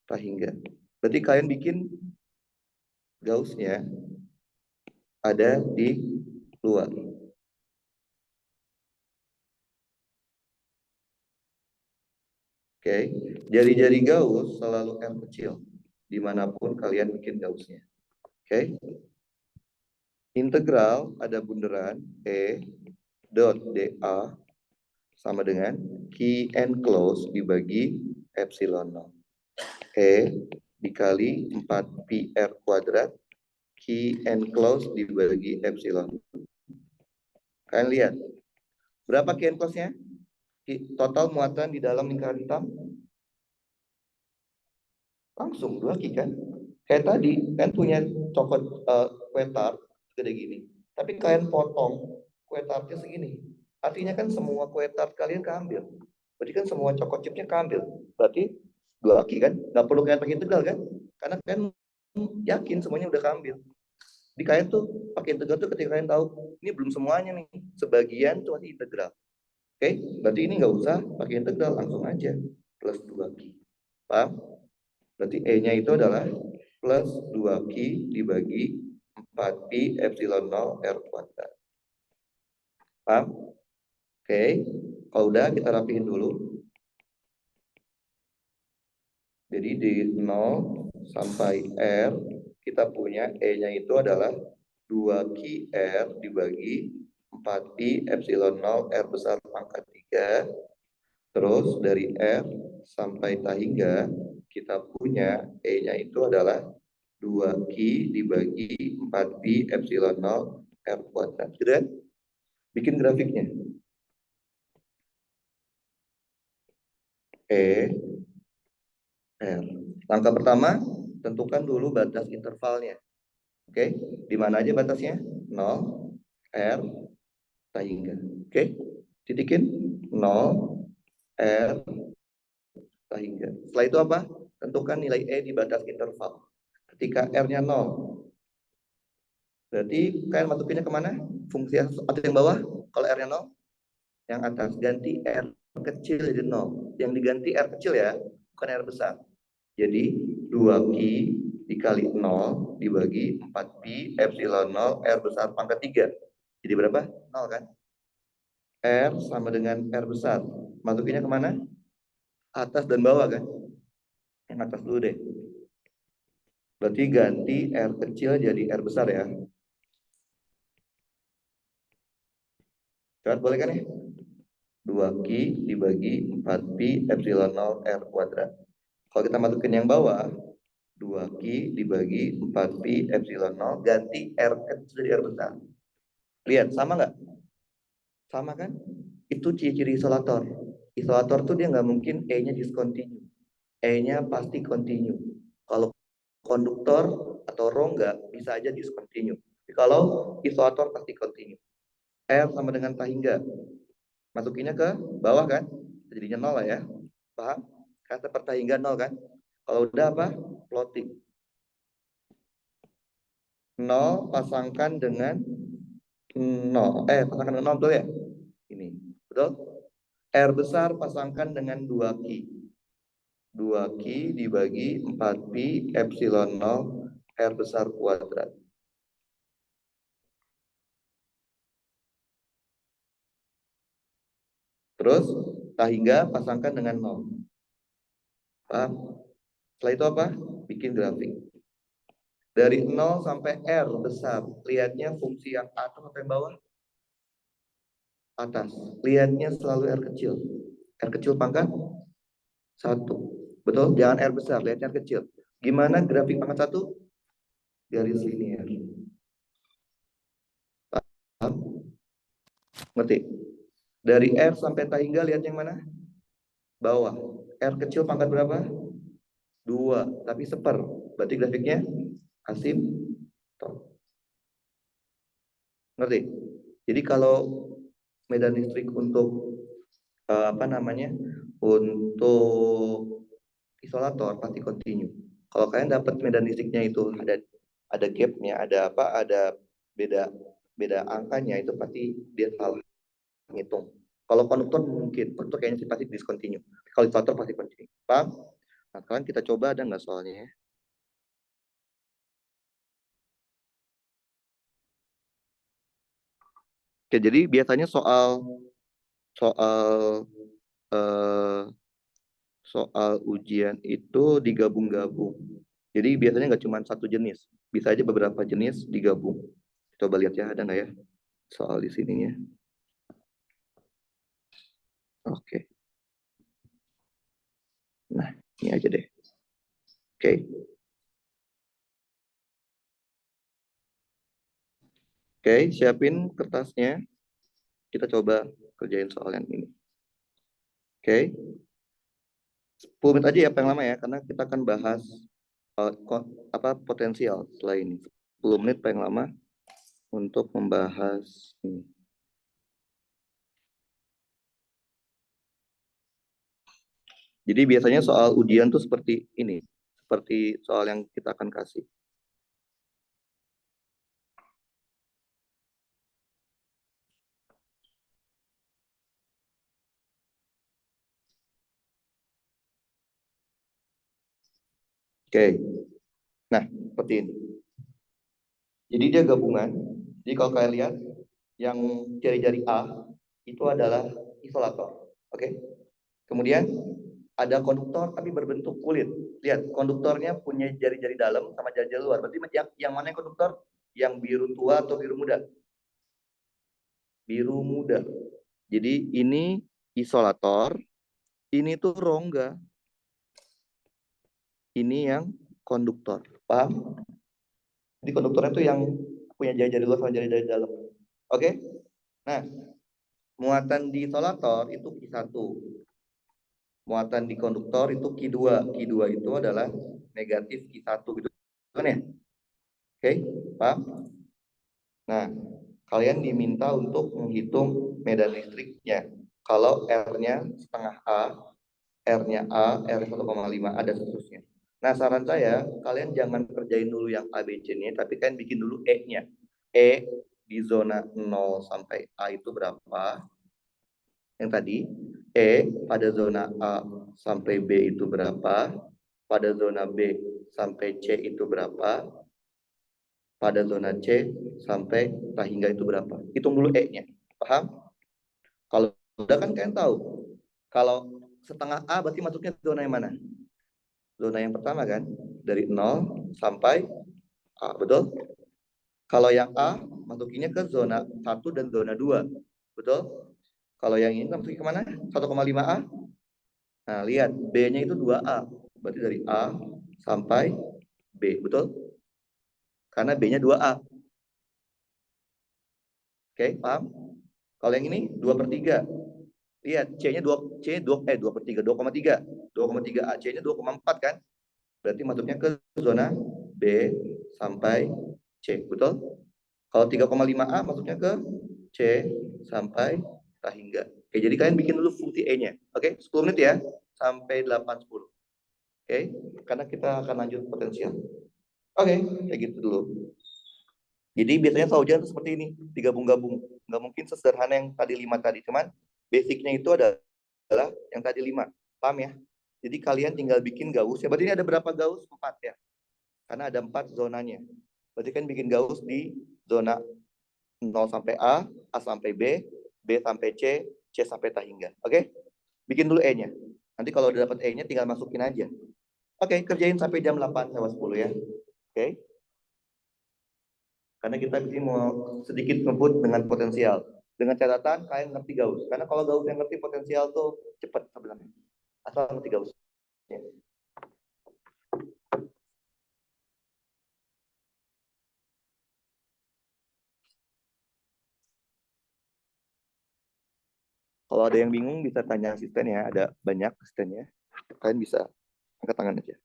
Speaker 1: Rahingga. Berarti kalian bikin Gauss-nya ada di luar. Oke. Jari-jari Gauss selalu R kecil. Dimanapun kalian bikin Gauss-nya. Oke. Integral ada bunderan E dot dA sama dengan Q close dibagi epsilon 0. E dikali 4pi R kuadrat Q close dibagi epsilon. Kalian lihat. Berapa Q close-nya? Total muatan di dalam lingkaran hitam langsung 2Q kan? Kayak tadi kan punya coklat kue tart gede gini. Tapi kalian potong kue tartnya segini. Artinya kan semua kue tart kalian keambil. Berarti kan semua coklat chipnya keambil. Berarti 2Q kan? Nggak perlu kalian pakai integral kan? Karena kan yakin semuanya udah keambil. Di kalian tuh pakai integral tuh ketika kalian tahu ini belum semuanya nih. Sebagian tuh masih integral. Oke, berarti ini nggak usah pakai integral, langsung aja plus 2Q. Paham? Berarti E-nya itu adalah plus 2Q dibagi 4Pi epsilon 0 R kuadrat. Paham? Oke, kalau udah kita rapihin dulu. Jadi di 0 sampai R, kita punya E-nya itu adalah 2Q R dibagi 4Pi epsilon 0 R besar pangkat 3. Terus dari R sampai tahingga, kita punya E-nya itu adalah 2Q dibagi 4Pi epsilon 0 R kuadrat. Gitu kan? Bikin grafiknya. E, R. Langkah pertama, tentukan dulu batas intervalnya. Oke, di mana aja batasnya? 0, R, tahingga. Oke, titikin 0, R, tahingga. Setelah itu apa? Tentukan nilai E di batas interval. Ketika R-nya 0, berarti kalian masukinnya kemana? Fungsi atau yang bawah? Kalau R-nya 0, yang atas. Ganti R kecil jadi 0. Yang diganti R kecil ya, bukan R besar. Jadi 2Q dikali 0 dibagi 4Pi epsilon 0 R besar pangkat 3. Jadi berapa? 0 kan? R sama dengan R besar. Masukinnya kemana? Atas dan bawah kan? Yang atas dulu deh. Berarti ganti R kecil jadi R besar ya. Coba boleh kan ya? 2Q dibagi 4Pi epsilon 0 R kuadrat. Kalau kita masukin yang bawah, 2Q dibagi 4Pi epsilon 0 ganti R kecil jadi R besar. Lihat, sama nggak? Sama kan? Itu ciri-ciri isolator. Isolator tuh dia nggak mungkin E-nya discontinue. E-nya pasti continue. Kalau konduktor atau rongga bisa aja discontinue. Kalau isolator pasti continue. R sama dengan tahingga. Masukinnya ke bawah kan? Jadinya 0 lah ya. Paham? Kata per tahingga 0 kan? Kalau udah apa? Plotting. 0 pasangkan dengan 0. Pasangkan dengan 0 betul ya? Ini. Betul? R besar pasangkan dengan 2Q. 2Q dibagi 4Pi epsilon 0 R besar kuadrat. Terus tahingga pasangkan dengan 0. Paham? Setelah itu apa? Bikin grafik. Dari 0 sampai R besar. Lihatnya fungsi yang atas atau yang bawah? Atas. Lihatnya selalu R kecil. R kecil pangkat 1. Betul? Jangan R besar. Lihatnya R kecil. Gimana grafik pangkat 1? Garis linear. Paham? Ngerti? Dari R sampai tahingga lihat yang mana? Bawah. R kecil pangkat berapa? 2. Tapi seper. Berarti grafiknya asimptot. Ngerti? Jadi kalau medan listrik untuk apa namanya? Untuk isolator pasti continue. Kalau kalian dapat medan listriknya itu ada gapnya, ada apa? Ada beda beda angkanya itu pasti dia salah ngitung. Kalau konduktor mungkin, konduktor kayaknya sih pasti discontinue. Kalau isolator pasti continue. Paham? Nah, sekarang kita coba ada nggak soalnya ya? Oke, jadi biasanya soal soal eh, soal ujian itu digabung-gabung. Jadi biasanya nggak cuma satu jenis, bisa aja beberapa jenis digabung. Coba lihat ya, ada nggak ya soal di sininya? Oke, nah ini aja deh. Oke, oke, siapin kertasnya. Kita coba kerjain soal yang ini. Oke, 10 menit aja ya paling lama ya, karena kita akan bahas potensial setelah ini. 10 menit paling lama untuk membahas ini. Jadi biasanya soal ujian tuh seperti ini, seperti soal yang kita akan kasih. Oke, nah seperti ini. Jadi dia gabungan. Jadi kalau kalian lihat, yang jari-jari A itu adalah isolator. Oke. Kemudian ada konduktor tapi berbentuk kulit. Lihat, konduktornya punya jari-jari dalam sama jari-jari luar. Berarti yang mana yang konduktor? Yang biru tua atau biru muda? Biru muda. Jadi ini isolator, ini tuh rongga. Ini yang konduktor. Paham? Jadi konduktornya tuh yang punya jari-jari luar sama jari-jari dalam. Oke? Nah, muatan di isolator itu Q1. Muatan di konduktor itu Q2. Q2 itu adalah negatif Q1 gitu kan ya? Oke, paham? Nah, kalian diminta untuk menghitung medan listriknya. Kalau R-nya setengah A, R-nya A, R 1,5, ada seterusnya. Nah, saran saya, kalian jangan kerjain dulu yang A, B, C-nya, tapi kalian bikin dulu E-nya. E di zona 0 sampai A itu berapa? Yang tadi, E pada zona A sampai B itu berapa? Pada zona B sampai C itu berapa? Pada zona C sampai hingga itu berapa? Hitung dulu E-nya. Paham? Kalau udah kan kalian tahu. Kalau setengah A berarti masuknya zona yang mana? Zona yang pertama kan? Dari 0 sampai A, betul? Kalau yang A masukinnya ke zona 1 dan zona 2. Betul? Kalau yang ini masukin kemana? 1,5 A. Nah, lihat B-nya itu 2A. Berarti dari A sampai B, betul? Karena B-nya 2A. Oke, paham? Kalau yang ini 2/3. Lihat, C-nya 2/3, 2,3. 2,3 A, C-nya 2,4 kan? Berarti masuknya ke zona B sampai C, betul? Kalau 3,5A masuknya ke C sampai hingga. Oke, jadi kalian bikin dulu fungsi E-nya. Oke, 10 menit ya, sampai 8:10. Oke, karena kita akan lanjut potensial. Oke, kayak gitu dulu. Jadi biasanya soal ujian itu seperti ini, digabung-gabung. Nggak mungkin sesederhana yang tadi 5 tadi. Cuman basicnya itu adalah yang tadi 5. Paham ya? Jadi kalian tinggal bikin gausnya. Berarti ini ada berapa gaus? 4 ya. Karena ada 4 zonanya. Berarti kan bikin gaus di zona 0 sampai A sampai B sampai C sampai hingga. Oke? Bikin dulu E-nya. Nanti kalau udah dapat E-nya tinggal masukin aja. Oke, kerjain sampai jam 8:10 ya. Oke? Karena kita ini mau sedikit ngebut dengan potensial. Dengan catatan kalian ngerti gaus. Karena kalau gaus yang ngerti potensial tuh cepat sebenarnya. Asal ngerti gaus. Ya. Kalau ada yang bingung bisa tanya asisten ya. Ada banyak asistennya. Kalian bisa angkat tangan aja.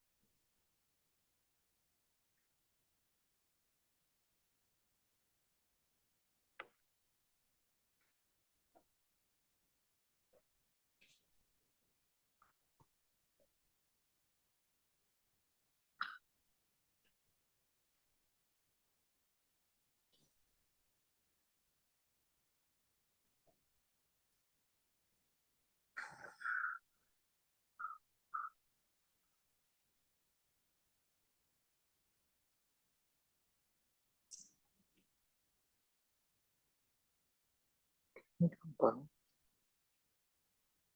Speaker 1: Ini gampang.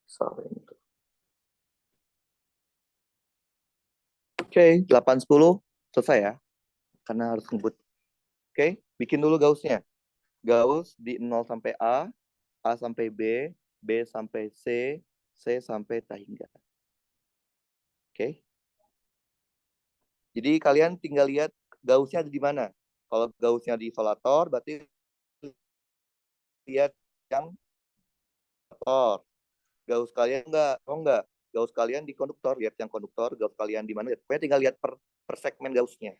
Speaker 1: Salah ini. Oke, 8:10 selesai ya. Karena harus ngebut. Oke, bikin dulu gausnya. Gaus di 0 sampai A sampai B sampai C sampai hingga. Oke. Jadi kalian tinggal lihat gausnya ada di mana. Kalau gausnya di isolator, berarti lihat yang isolator. Gaus kalian enggak, oh enggak. Gaus kalian di konduktor, lihat yang konduktor, gaus kalian di mana? Pokoknya tinggal lihat per segmen gausnya.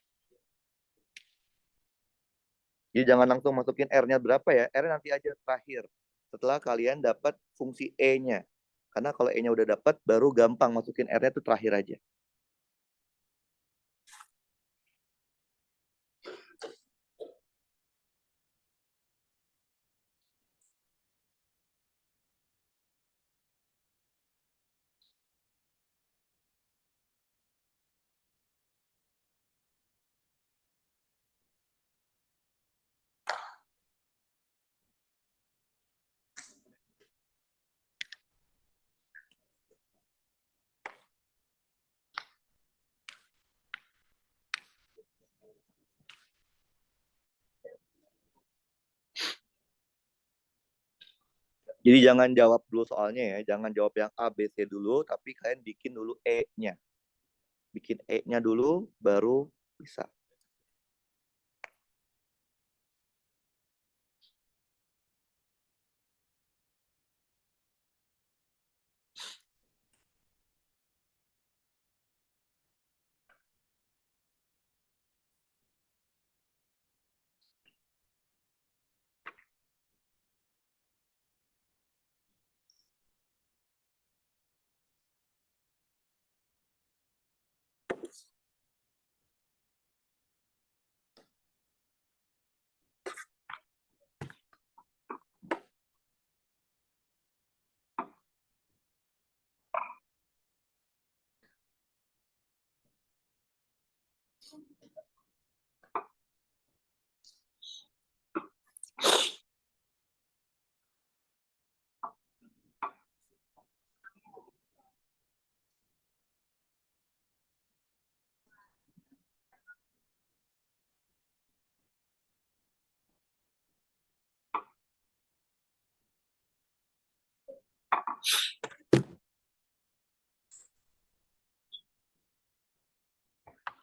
Speaker 1: Jadi jangan langsung masukin R-nya berapa ya, R nanti aja terakhir. Setelah kalian dapat fungsi E-nya. Karena kalau E-nya udah dapat, baru gampang masukin R-nya itu terakhir aja. Jadi jangan jawab dulu soalnya ya, jangan jawab yang A, B, C dulu, tapi kalian bikin dulu E-nya. Bikin E-nya dulu, baru bisa.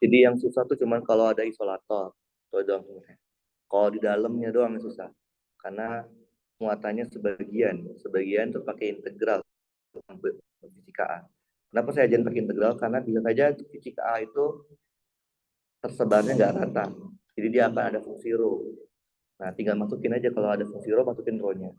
Speaker 1: Jadi yang susah tuh cuman kalau ada isolator. Tuh dong. Kalau di dalamnya doang yang susah. Karena muatannya sebagian. Sebagian tuh pakai integral fisika A. Kenapa saya ajarin pakai integral? Karena bisa saja fisika A itu tersebarnya nggak rata. Jadi dia akan ada fungsi rho. Nah, tinggal masukin aja kalau ada fungsi rho, masukin rho-nya.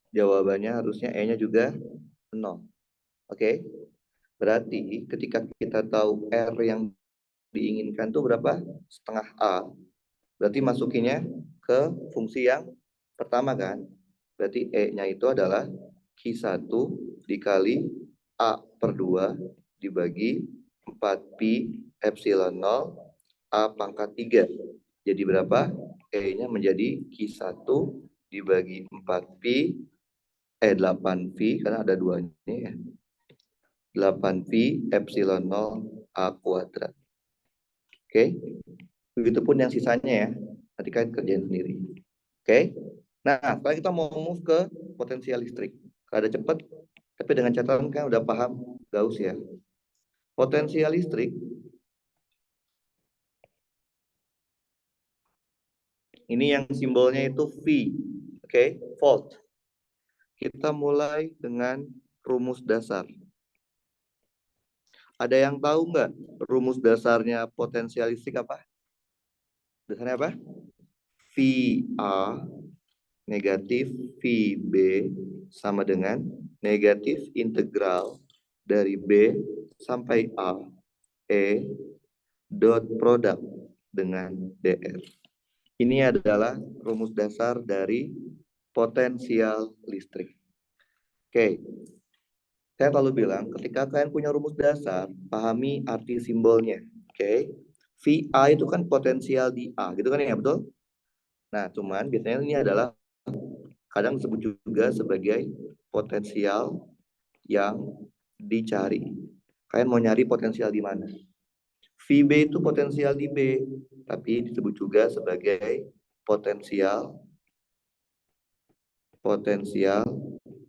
Speaker 1: Jawabannya harusnya E-nya juga 0. Oke? Berarti ketika kita tahu R yang diinginkan tuh berapa? Setengah A. Berarti masukinnya ke fungsi yang pertama kan? Berarti E-nya itu adalah Q1 dikali A per 2 dibagi 4 pi epsilon 0 A pangkat 3. Jadi berapa? E-nya menjadi Q1 dibagi 4V, 8V, karena ada duanya ya. 8V epsilon 0 A kuadrat. Oke. Begitupun yang sisanya ya. Nanti kalian kerjain sendiri. Oke. Nah, sekarang kita mau move ke potensial listrik. Ada cepat, tapi dengan catatan kan udah paham Gauss ya. Potensial listrik ini yang simbolnya itu V. Oke, volt. Kita mulai dengan rumus dasar. Ada yang tahu nggak rumus dasarnya potensial listrik apa? Dasarnya apa? VA negatif VB sama dengan negatif integral dari B sampai A E dot produk dengan DR. Ini adalah rumus dasar dari potensial listrik. Oke, saya selalu bilang ketika kalian punya rumus dasar, pahami arti simbolnya. Oke, VA itu kan potensial di A, gitu kan ya, betul? Nah, cuman biasanya ini adalah kadang disebut juga sebagai potensial yang dicari. Kalian mau nyari potensial di mana? VB itu potensial di B, tapi disebut juga sebagai potensial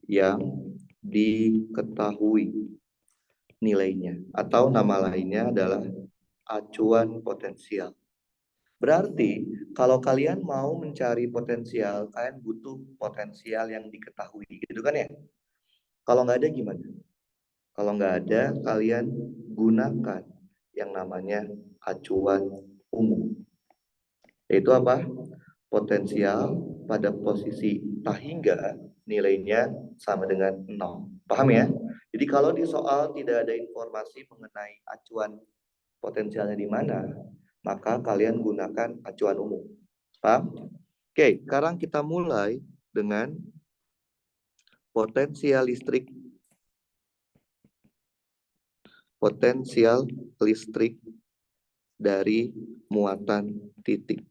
Speaker 1: yang diketahui nilainya, atau nama lainnya adalah acuan potensial. Berarti kalau kalian mau mencari potensial, kalian butuh potensial yang diketahui, gitu kan ya? Kalau nggak ada gimana? Kalau nggak ada, kalian gunakan yang namanya acuan umum. Yaitu apa? Potensial pada posisi tahingga nilainya sama dengan 0. Paham ya? Jadi kalau di soal tidak ada informasi mengenai acuan potensialnya di mana, maka kalian gunakan acuan umum. Paham? Oke, sekarang kita mulai dengan potensial listrik. Potensial listrik dari muatan titik.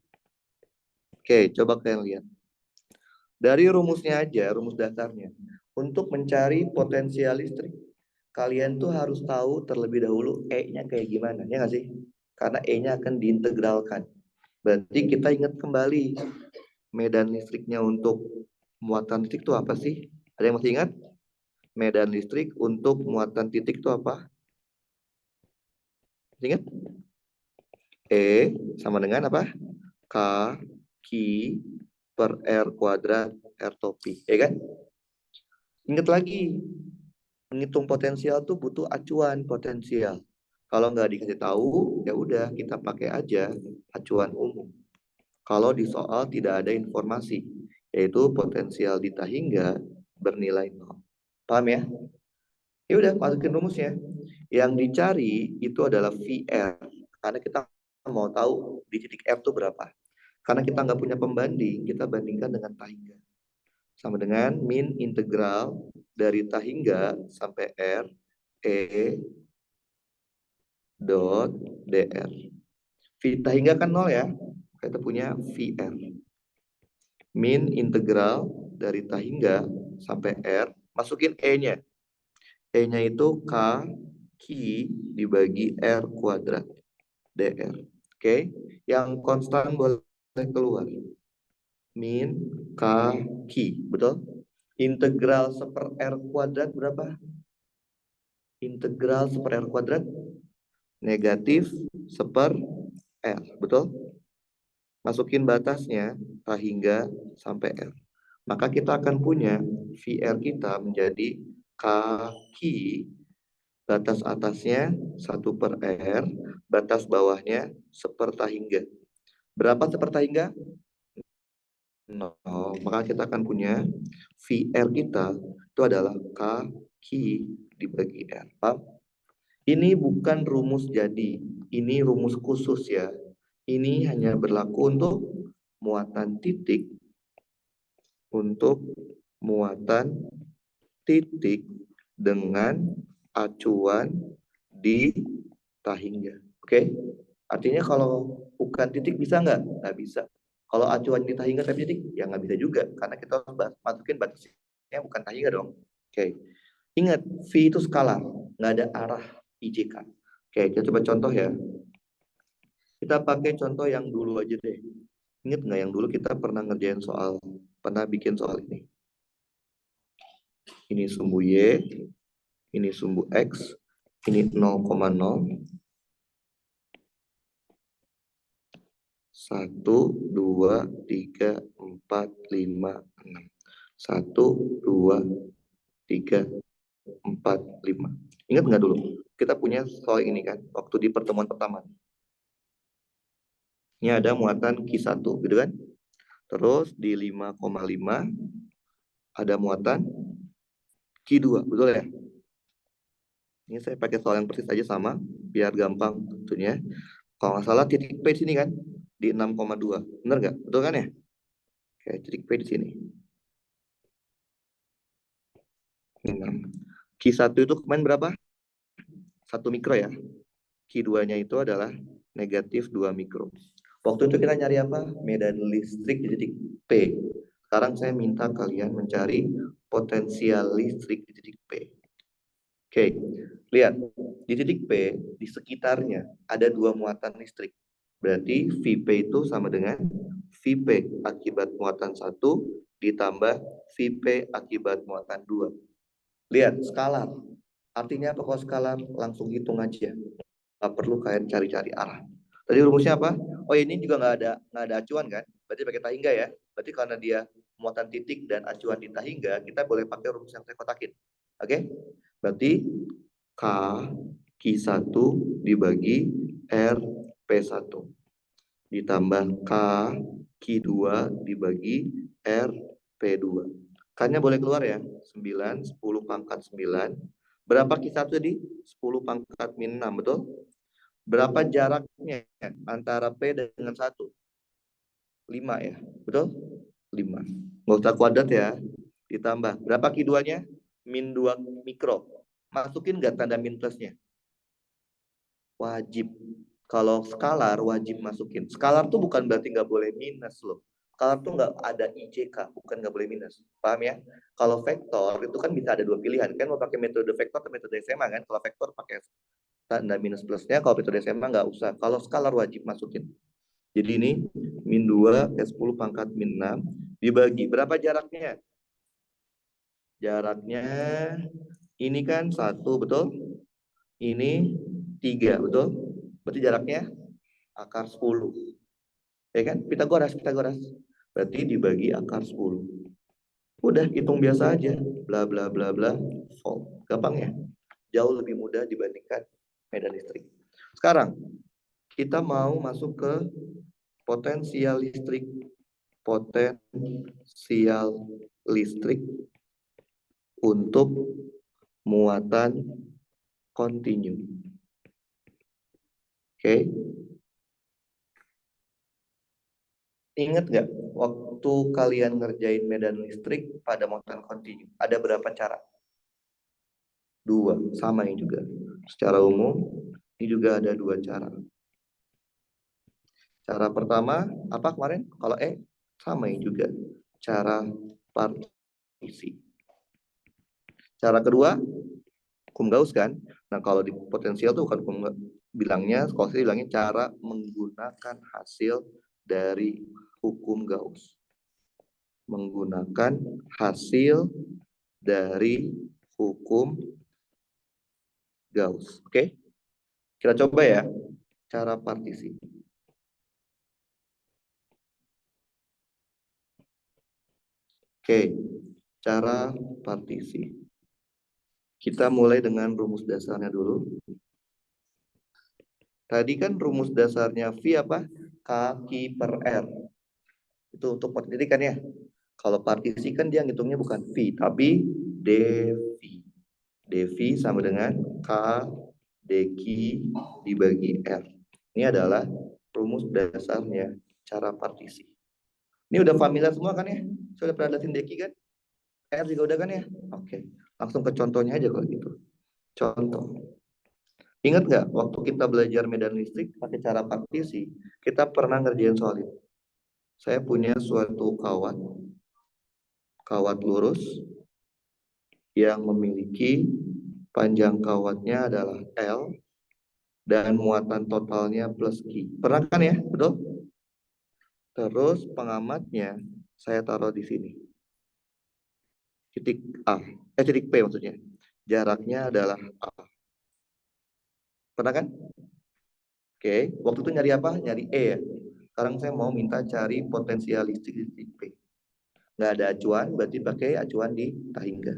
Speaker 1: Oke, coba kalian lihat. Dari rumusnya aja, rumus dasarnya. Untuk mencari potensial listrik, kalian tuh harus tahu terlebih dahulu E-nya kayak gimana, ya nggak sih? Karena E-nya akan diintegralkan. Berarti kita ingat kembali medan listriknya untuk muatan titik itu apa sih? Ada yang masih ingat? Medan listrik untuk muatan titik itu apa? Masih ingat? E sama dengan apa? K, Q, per R kuadrat, R topi. Ya kan? Ingat lagi, menghitung potensial tuh butuh acuan potensial. Kalau nggak dikasih tahu, ya udah kita pakai aja acuan umum. Kalau di soal tidak ada informasi, yaitu potensial di tahingga bernilai 0. Paham ya? Ya udah, masukin rumusnya. Yang dicari itu adalah VR, karena kita mau tahu di titik R itu berapa. Karena kita nggak punya pembanding, kita bandingkan dengan tahingga. Sama dengan min integral dari tahingga sampai R E dot DR. V tahingga kan 0 ya. Kita punya VR. Min integral dari tahingga sampai R, masukin E-nya. E-nya itu K Q dibagi R kuadrat DR. Oke, yang konstan boleh keluar. Min K Q, betul? Integral seper R kuadrat berapa? Integral seper R kuadrat negatif seper R, betul? Masukin batasnya tahingga sampai R. Maka kita akan punya VR kita menjadi kaki, batas atasnya 1 per R, batas bawahnya sepertahingga. Berapa sepertahingga? 0. Maka kita akan punya VR kita itu adalah kaki dibagi R. Paham? Ini bukan rumus jadi, ini rumus khusus ya. Ini hanya berlaku untuk muatan titik, dengan acuan di tahingga. Oke? Artinya kalau bukan titik bisa nggak? Nggak bisa. Kalau acuan di Tahingga tapi titik, ya nggak bisa juga. Karena kita harus masukin batasnya bukan Tahingga dong. Oke. Ingat, V itu skalar. Nggak ada arah IJK. Oke, kita coba contoh ya. Kita pakai contoh yang dulu aja deh. Ingat nggak yang dulu kita pernah ngerjain soal, pernah bikin soal ini. Ini sumbu Y, ini sumbu X, ini 0,0, 1, 2, 3, 4, 5, 6. 1, 2, 3, 4, 5. Ingat nggak dulu? Kita punya soal ini kan, waktu di pertemuan pertama. Ini ada muatan Q1, gitu kan? Terus di 5,5 ada muatan Q2, betul ya? Ini saya pakai soal yang persis aja sama, biar gampang tentunya. Kalau nggak salah titik P di sini kan, di 6,2. Benar nggak? Betul kan ya? Oke, titik P di sini. 6. Q1 itu kemarin berapa? 1 mikro ya. Q2-nya itu adalah negatif 2 mikro. Waktu itu kita nyari apa? Medan listrik di titik P. Sekarang saya minta kalian mencari potensial listrik di titik P. Oke, lihat. Di titik P, di sekitarnya ada 2 muatan listrik. Berarti Vp itu sama dengan Vp akibat muatan 1 ditambah Vp akibat muatan 2. Lihat, skalar. Artinya apa kalau skalar? Langsung hitung aja. Nggak perlu kalian cari-cari arah. Tadi rumusnya apa? Oh, ini juga nggak ada acuan kan? Berarti pakai Tahingga ya. Berarti karena dia muatan titik dan acuan di Tahingga, kita boleh pakai rumus yang saya kotakin. Oke? Berarti K Q1 dibagi R P1 ditambah K Q2 dibagi R P2. K-nya boleh keluar ya. 9, 10 pangkat 9. Berapa Q1 tadi? 10 pangkat min 6, betul? Berapa jaraknya antara P dengan 1? 5 ya, betul? 5. Nggak usah kuadrat ya. Ditambah. Berapa Q2-nya? Min 2 mikro. Masukin nggak tanda min plusnya? Wajib. Kalau skalar wajib masukin. Skalar tuh bukan berarti nggak boleh minus loh. Skalar tuh nggak ada IJK, bukan nggak boleh minus. Paham ya? Kalau vektor itu kan bisa ada 2 pilihan. Kan mau pakai metode vektor atau metode SMA kan? Kalau vektor pakai tanda minus plusnya, kalau metode SMA nggak usah. Kalau skalar wajib masukin. Jadi ini min 2 ke 10 pangkat min 6 dibagi. Berapa jaraknya? Jaraknya ini kan 1, betul? Ini 3, betul? Berarti jaraknya akar 10. Ya kan? Pitagoras. Berarti dibagi akar 10. Udah, hitung biasa aja. Bla bla bla bla. Volt. Gampang ya? Jauh lebih mudah dibandingkan medan listrik. Sekarang, kita mau masuk ke potensial listrik. Potensial listrik untuk muatan kontinu. Oke. Ingat nggak waktu kalian ngerjain medan listrik pada muatan kontinu? Ada berapa cara? 2, sama ini juga. Secara umum, ini juga ada 2 cara. Cara pertama, apa kemarin? Kalau sama ini juga. Cara partisi. Cara kedua, hukum Gauss kan? Nah, kalau di potensial tuh bukan hukum bilangnya, kalau saya bilangnya cara menggunakan hasil dari hukum Gauss. Menggunakan hasil dari hukum Gauss. Oke? Kita coba ya cara partisi. Oke, cara partisi. Kita mulai dengan rumus dasarnya dulu. Tadi kan rumus dasarnya V apa? Kaki per R. Itu untuk partisi kan ya. Kalau partisi kan dia ngitungnya bukan V, tapi dV. dV sama dengan K dQ dibagi R. Ini adalah rumus dasarnya cara partisi. Ini udah familiar semua kan ya? Sudah pernah lihatin dQ kan? R juga udah kan ya? Oke. Langsung ke contohnya aja kalau gitu. Contoh. Ingat nggak waktu kita belajar medan listrik pakai cara partisi, kita pernah ngerjain soal itu. Saya punya suatu kawat lurus yang memiliki panjang kawatnya adalah L dan muatan totalnya plus Q. Pernah kan ya? Betul? Terus pengamatnya saya taruh di sini. Titik A. Titik P maksudnya. Jaraknya adalah A. Pernah kan? Oke. Waktu itu nyari apa? Nyari E ya. Sekarang saya mau minta cari potensial listrik di titik P. Nggak ada acuan, berarti pakai acuan di Tahingga.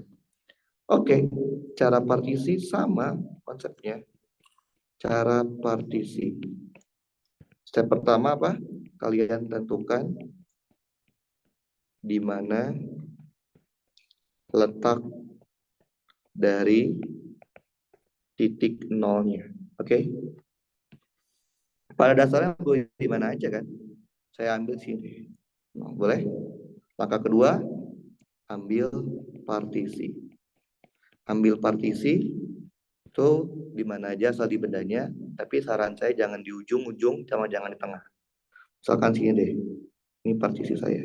Speaker 1: Oke. Cara partisi sama konsepnya. Cara partisi. Step pertama apa? Kalian tentukan di mana letak dari titik nolnya. Oke. Pada dasarnya boleh di mana aja kan? Saya ambil sini. Boleh? Langkah kedua, ambil partisi. Ambil partisi itu di mana aja asal di bendanya, tapi saran saya jangan di ujung-ujung, sama jangan di tengah. Misalkan sini deh. Ini partisi saya.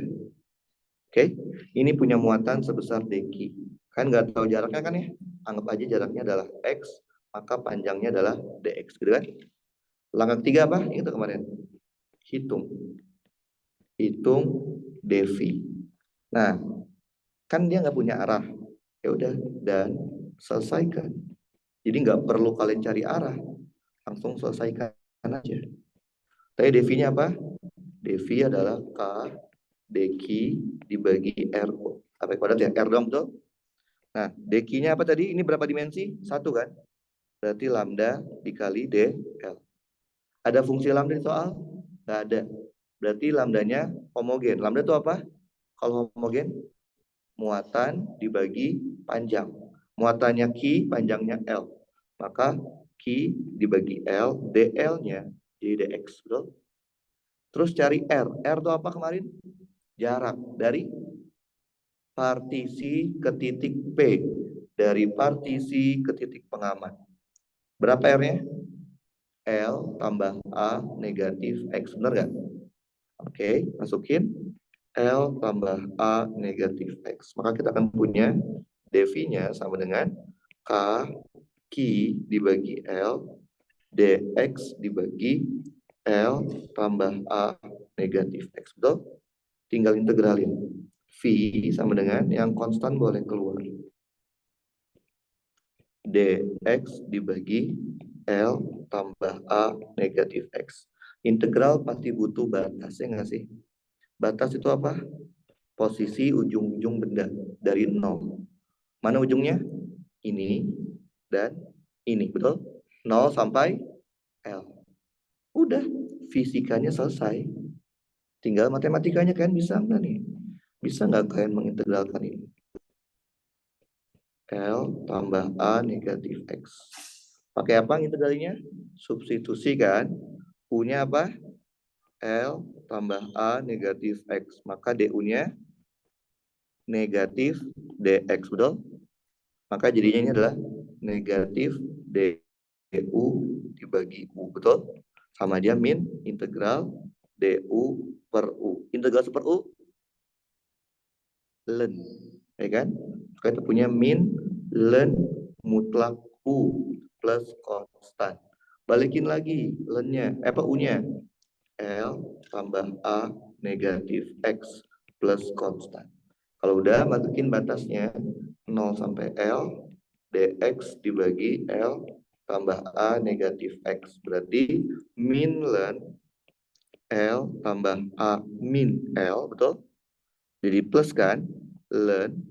Speaker 1: Oke. Ini punya muatan sebesar dq. Kan nggak tahu jaraknya kan ya? Anggap aja jaraknya adalah x, maka panjangnya adalah dx, gitu kan? Langkah ketiga apa? Itu kemarin. Hitung dv. Nah, kan dia nggak punya arah. Ya udah, dan selesaikan. Jadi nggak perlu kalian cari arah, langsung selesaikan aja. Tapi dv-nya apa? dv adalah k dq dibagi r. Apa kuadrat ya? R dong, betul? Nah, dq-nya apa tadi? Ini berapa dimensi? 1 kan? Berarti lambda dikali dl. Ada fungsi lambda di soal? Nggak ada. Berarti lambdanya homogen. Lambda itu apa? Kalau homogen, muatan dibagi panjang. Muatannya Q, panjangnya L. Maka Q dibagi L, dl-nya jadi dx. Betul? Terus cari R. R itu apa kemarin? Jarak dari partisi ke titik P. Dari partisi ke titik pengamat. Berapa R-nya? L tambah A negatif X. Benar nggak? Oke, masukin L tambah A negatif X. Maka kita akan punya dv-nya sama dengan K Q dibagi L dx dibagi L tambah A negatif X. Betul? Tinggal integralin. V sama dengan yang konstan boleh keluar. dx dibagi L tambah A negatif X. Integral pasti butuh batas, ya nggak sih? Batas itu apa? Posisi ujung-ujung benda dari 0. Mana ujungnya? Ini dan ini, betul? 0 sampai L. Udah, fisikanya selesai. Tinggal matematikanya kan bisa nggak nih? Bisa nggak kalian mengintegralkan ini? L tambah A negatif X. Pakai apa integralnya? Substitusi kan? U-nya apa? L tambah A negatif X. Maka DU-nya negatif DX, betul? Maka jadinya ini adalah negatif DU dibagi U, betul? Sama dia min integral DU per U. Integral per U, ln. Ya kan? Kita punya min ln mutlak U plus konstan. Balikin lagi ln-nya, apa U-nya? L tambah A negatif X plus konstan. Kalau udah, masukin batasnya 0 sampai L, dx dibagi L tambah A negatif X. Berarti min ln L tambah A min L, betul? Jadi plus kan? Ln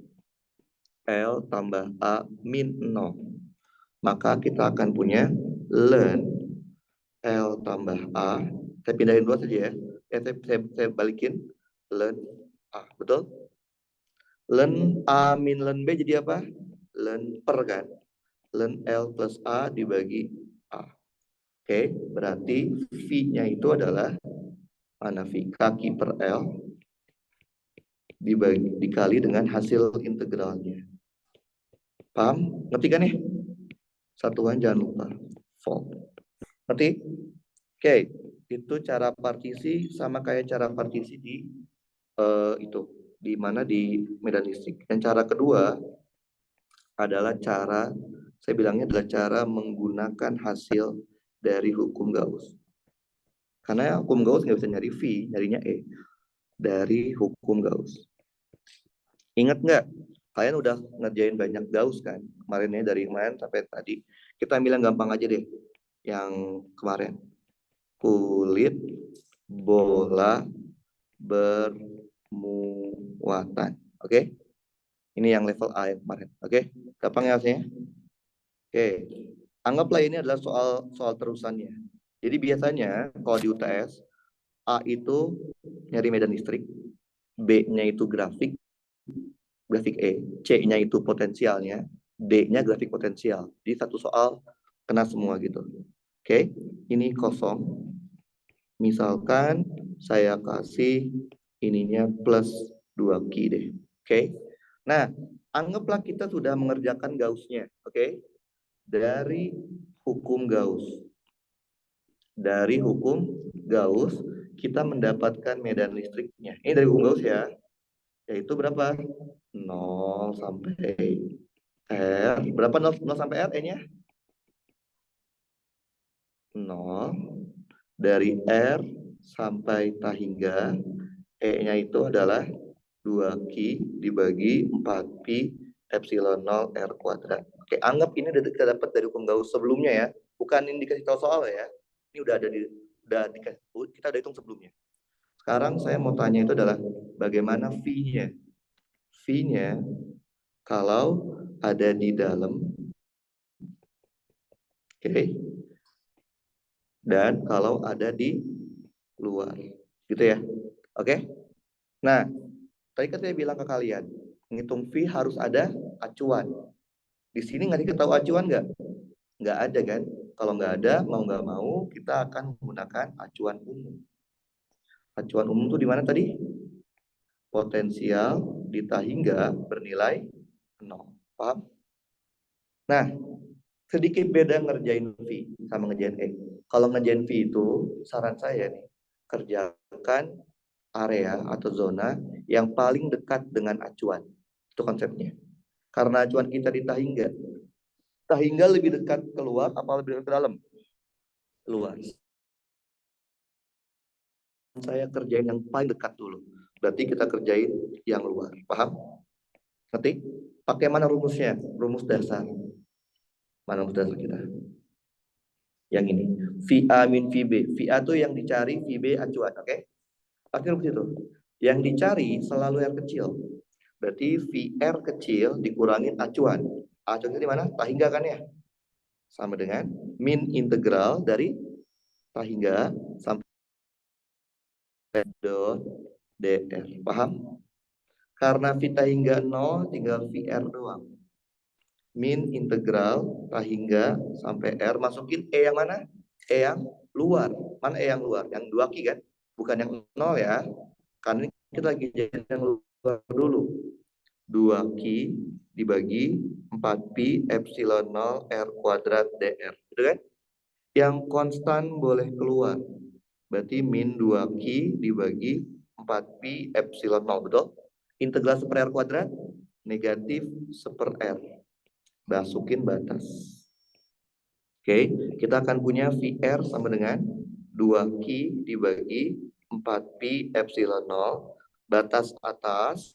Speaker 1: L tambah A min 0. Maka kita akan punya ln L tambah A. Saya pindahin dulu saja ya. Saya balikin ln A, betul? Ln A min ln B jadi apa? Ln per kan? Ln L plus A dibagi A. Oke, berarti V-nya itu adalah mana V? Kaki per L dikali dengan hasil integralnya. Paham? Ngerti kan ya? Satuan jangan lupa. fold. Ngerti? Oke, itu cara partisi sama kayak cara partisi di itu di mana di medan listrik. Dan cara kedua adalah cara, saya bilangnya adalah cara menggunakan hasil dari hukum Gauss. Karena hukum Gauss nggak bisa nyari V, nyarinya E dari hukum Gauss. Ingat nggak? Kalian udah ngerjain banyak Gauss kan? Kemarin ya, dari kemarin sampai tadi. Kita ambil yang gampang aja deh. Yang kemarin. Kulit bola bermuatan. Oke? Ini yang level A yang kemarin. Oke? Gampang ya hasilnya? Oke. Anggaplah ini adalah soal terusannya. Jadi biasanya kalau di UTS, A itu nyari medan listrik, B-nya itu grafik E, C-nya itu potensialnya, D-nya grafik potensial. Jadi satu soal kena semua gitu. Oke, ini kosong. Misalkan saya kasih ininya plus 2Q deh. Oke. Nah, anggaplah kita sudah mengerjakan Gauss-nya. Oke. Dari hukum Gauss. Dari hukum Gauss, kita mendapatkan medan listriknya. Ini dari hukum Gauss ya. Yaitu berapa? 0 sampai R. Berapa 0 sampai R E-nya? 0. Dari R sampai tahingga, E-nya itu adalah 2Q dibagi 4Pi epsilon 0 R kuadrat. Oke, anggap ini udah kita dapat dari hukum Gauss sebelumnya ya. Bukan ini dikasih tahu soal ya. Ini udah ada kita udah hitung sebelumnya. Sekarang saya mau tanya itu adalah bagaimana V-nya. V-nya kalau ada di dalam, oke, dan kalau ada di luar, gitu ya. Oke. Nah, tadi kan saya bilang ke kalian, ngitung V harus ada acuan. Di sini nggak diketahui acuan nggak? Nggak ada kan? Kalau nggak ada, mau nggak mau, kita akan menggunakan acuan umum. Acuan umum itu di mana tadi? Potensial ditahingga bernilai 0. Paham? Nah, sedikit beda ngerjain V sama ngerjain E. Kalau ngerjain V itu, saran saya nih, kerjakan area atau zona yang paling dekat dengan acuan. Itu konsepnya. Karena acuan kita di tahingga. Tahingga lebih dekat keluar apa lebih dekat ke dalam? Keluar. Saya kerjain yang paling dekat dulu. Berarti kita kerjain yang luar. Paham? Ngerti? Pakai mana rumusnya? Rumus dasar. Mana rumus dasar kita? Yang ini. VA min VB. VA itu yang dicari, VB acuan. Oke? Pakai rumus itu. Yang dicari selalu R kecil. Berarti VR kecil dikurangin acuan. Acuan itu di mana? Tahingga kan ya? Sama dengan min integral dari tahingga sampai dot dr. Paham? Karena V tahingga 0 tinggal VR doang. Min integral tahingga sampai R, masukin E yang mana? E yang luar. Mana E yang luar? Yang 2Q kan? Bukan yang 0 ya. Karena kita lagi jadi yang luar dulu. 2Q dibagi 4Pi epsilon 0 R kuadrat dr. Gitu kan? Yang konstan boleh keluar. Berarti min 2Q dibagi 4Pi epsilon 0. Betul? Integral seper R kuadrat negatif seper R. Masukin batas. Oke, kita akan punya VR sama dengan 2Q dibagi 4Pi epsilon 0. Batas atas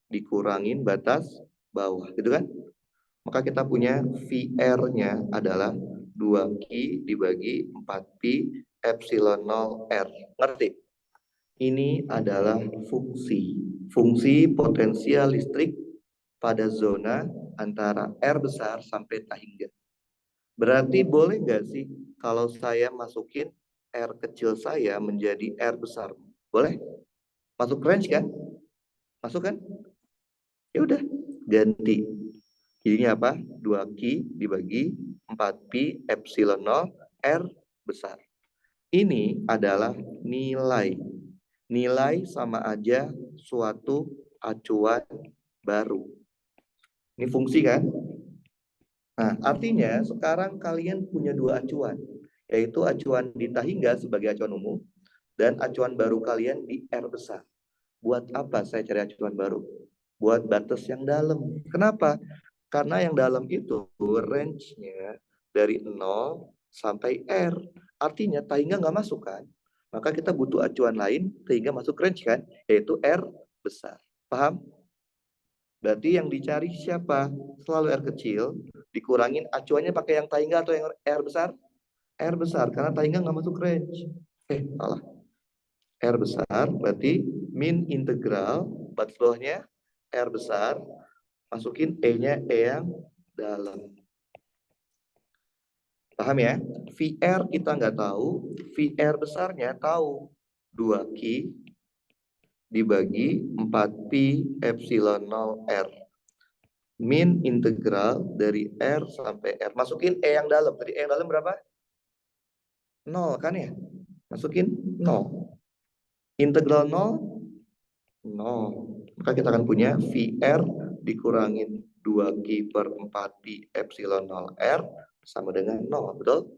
Speaker 1: dikurangin batas bawah. Gitu kan? Maka kita punya VR-nya adalah 2Q dibagi 4Pi epsilon 0 R. Ngerti? Ini adalah fungsi potensial listrik pada zona antara R besar sampai tahingga. Berarti boleh nggak sih kalau saya masukin R kecil saya menjadi R besar? Boleh? Masuk range kan? Masuk kan? Ya udah, ganti. Jadinya apa? 2Q dibagi 4Pi epsilon 0 R besar. Ini adalah nilai. Nilai sama aja suatu acuan baru. Ini fungsi kan? Nah, artinya sekarang kalian punya dua acuan, yaitu acuan di Tahingga sebagai acuan umum dan acuan baru kalian di R besar. Buat apa saya cari acuan baru? Buat batas yang dalam. Kenapa? Karena yang dalam itu range-nya dari 0 sampai R. Artinya Tahingga nggak masuk kan? Maka kita butuh acuan lain sehingga masuk range kan? Yaitu R besar. Paham? Berarti yang dicari siapa? Selalu R kecil, dikurangin acuannya pakai yang Tahingga atau yang R besar? R besar, karena Tahingga nggak masuk range. Salah. R besar, berarti min integral, batas bawahnya R besar, masukin E-nya E yang dalam. Paham ya? VR kita nggak tahu, VR besarnya tahu. 2Q dibagi 4Pi epsilon 0 R. Min integral dari R sampai R. Masukin E yang dalam. Tadi E yang dalam berapa? 0 kan ya? Masukin 0. Integral 0, 0. Maka kita akan punya VR dikurangin 2Q per 4Pi epsilon 0 R sama dengan 0. Betul?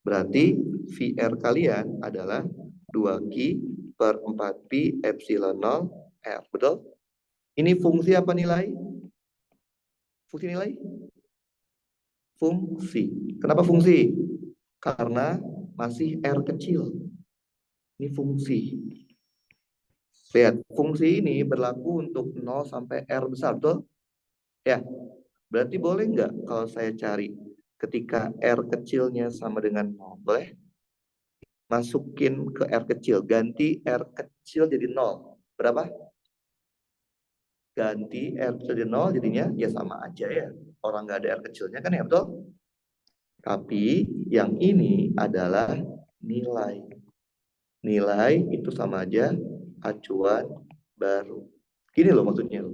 Speaker 1: Berarti VR kalian adalah 2Q per 4Pi epsilon 0 R. Betul? Ini fungsi apa nilai? Fungsi nilai? Fungsi. Kenapa fungsi? Karena masih R kecil. Ini fungsi. Lihat, fungsi ini berlaku untuk 0 sampai R besar, betul? Ya, berarti boleh nggak kalau saya cari ketika R kecilnya sama dengan 0? Boleh? Masukin ke R kecil, ganti R kecil jadi 0. Berapa? Ganti R kecil jadi 0, jadinya ya sama aja ya. Orang nggak ada R kecilnya kan ya, betul? Tapi yang ini adalah nilai. Nilai itu sama aja acuan baru. Gini loh maksudnya.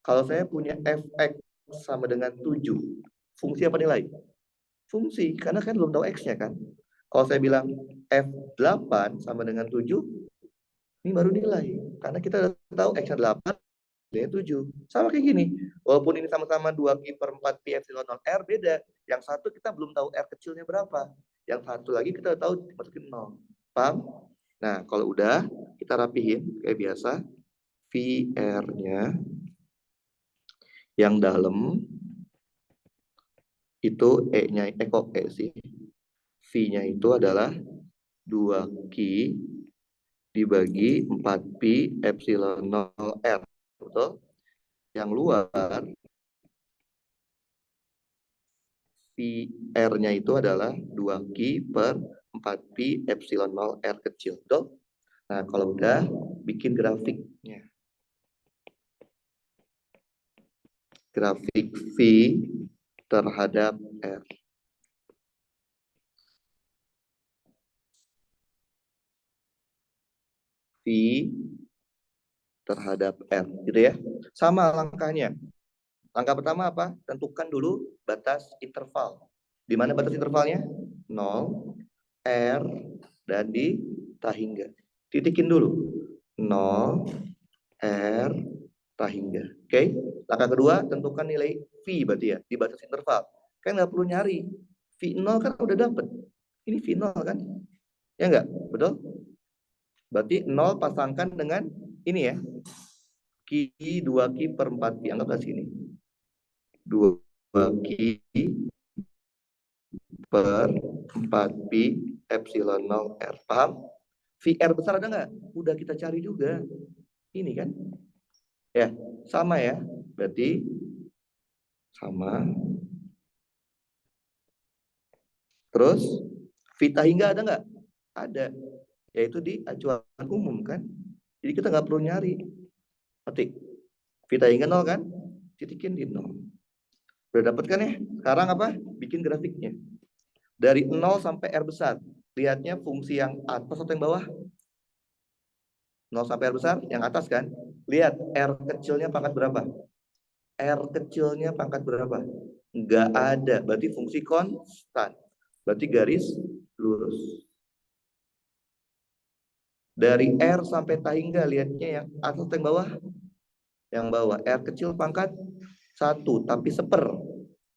Speaker 1: Kalau saya punya fx sama dengan 7, fungsi apa nilai? Fungsi, karena kan belum tahu x-nya kan. Kalau saya bilang f8 sama dengan 7, ini baru nilai. Karena kita udah tahu x-nya 8, nilainya 7. Sama kayak gini. Walaupun ini sama-sama 2Q per 4Pi epsilon 0 R, beda. Yang satu kita belum tahu R kecilnya berapa. Yang satu lagi kita tahu masukin 0. Paham? Nah, kalau udah, kita rapihin kayak biasa. VR-nya yang dalam itu E-nya, kok E sih? V-nya itu adalah 2Q dibagi 4Pi epsilon 0 R. Betul? Yang luar, VR-nya itu adalah 2Q per 4Pi epsilon 0 R kecil. Betul? Nah, kalau udah, bikin grafiknya. Grafik V terhadap R. V terhadap R, gitu ya. Sama langkahnya. Langkah pertama apa? Tentukan dulu batas interval. Di mana batas intervalnya? 0, R, dan di Tahingga. Titikin dulu. 0, R, Tahingga. Oke? Langkah kedua, tentukan nilai V berarti ya, di batas interval. Kan nggak perlu nyari. V0 kan udah dapet. Ini V0 kan? Ya nggak? Betul? Berarti 0 pasangkan dengan ini ya. Q 2Q per 4Q. Anggaplah sini. 2Q per 4Pi epsilon 0 R. Paham? VR besar ada nggak? Udah kita cari juga. Ini kan? Ya, sama ya. Berarti sama. Terus, Vita hingga ada nggak? Ada. Yaitu di acuan umum kan? Jadi kita nggak perlu nyari. Petik. Vita hingga 0 kan? Titikin di 0. Udah dapat kan ya? Sekarang apa? Bikin grafiknya. Dari 0 sampai R besar. Lihatnya fungsi yang atas atau yang bawah? 0 sampai R besar, yang atas kan? Lihat, R kecilnya pangkat berapa? R kecilnya pangkat berapa? Nggak ada, berarti fungsi konstan. Berarti garis lurus. Dari R sampai Tahingga, lihatnya yang atas atau yang bawah? Yang bawah. R kecil pangkat 1, tapi seper.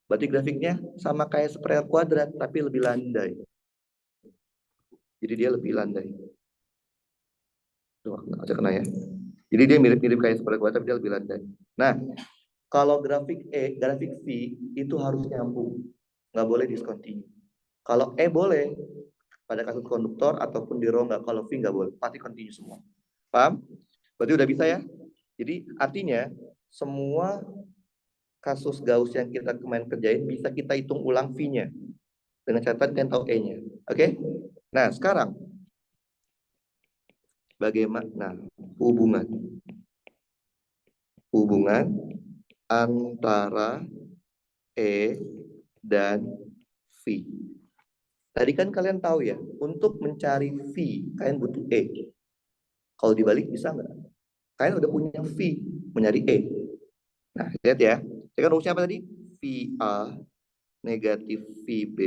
Speaker 1: Berarti grafiknya sama kayak spiral kuadrat, tapi lebih landai. Jadi dia lebih landai. Tuh, aja kena ya. Jadi dia mirip-mirip kayak spiral kuadrat, tapi dia lebih landai. Nah, kalau grafik grafik V itu harus nyambung. Nggak boleh discontinue. Kalau boleh, pada kasus konduktor ataupun di rongga. Kalau V nggak boleh, pasti continue semua. Paham? Berarti udah bisa ya? Jadi artinya semua kasus Gauss yang kita kemarin kerjain bisa kita hitung ulang V-nya dengan catatan kalian tahu E-nya. Oke? Nah, sekarang bagaimana hubungan antara E dan V? Tadi kan kalian tahu ya, untuk mencari V, kalian butuh E. Kalau dibalik bisa nggak? Kalian udah punya V, mencari E. Nah, lihat ya. Jadi kan rumusnya apa tadi? VA negatif VB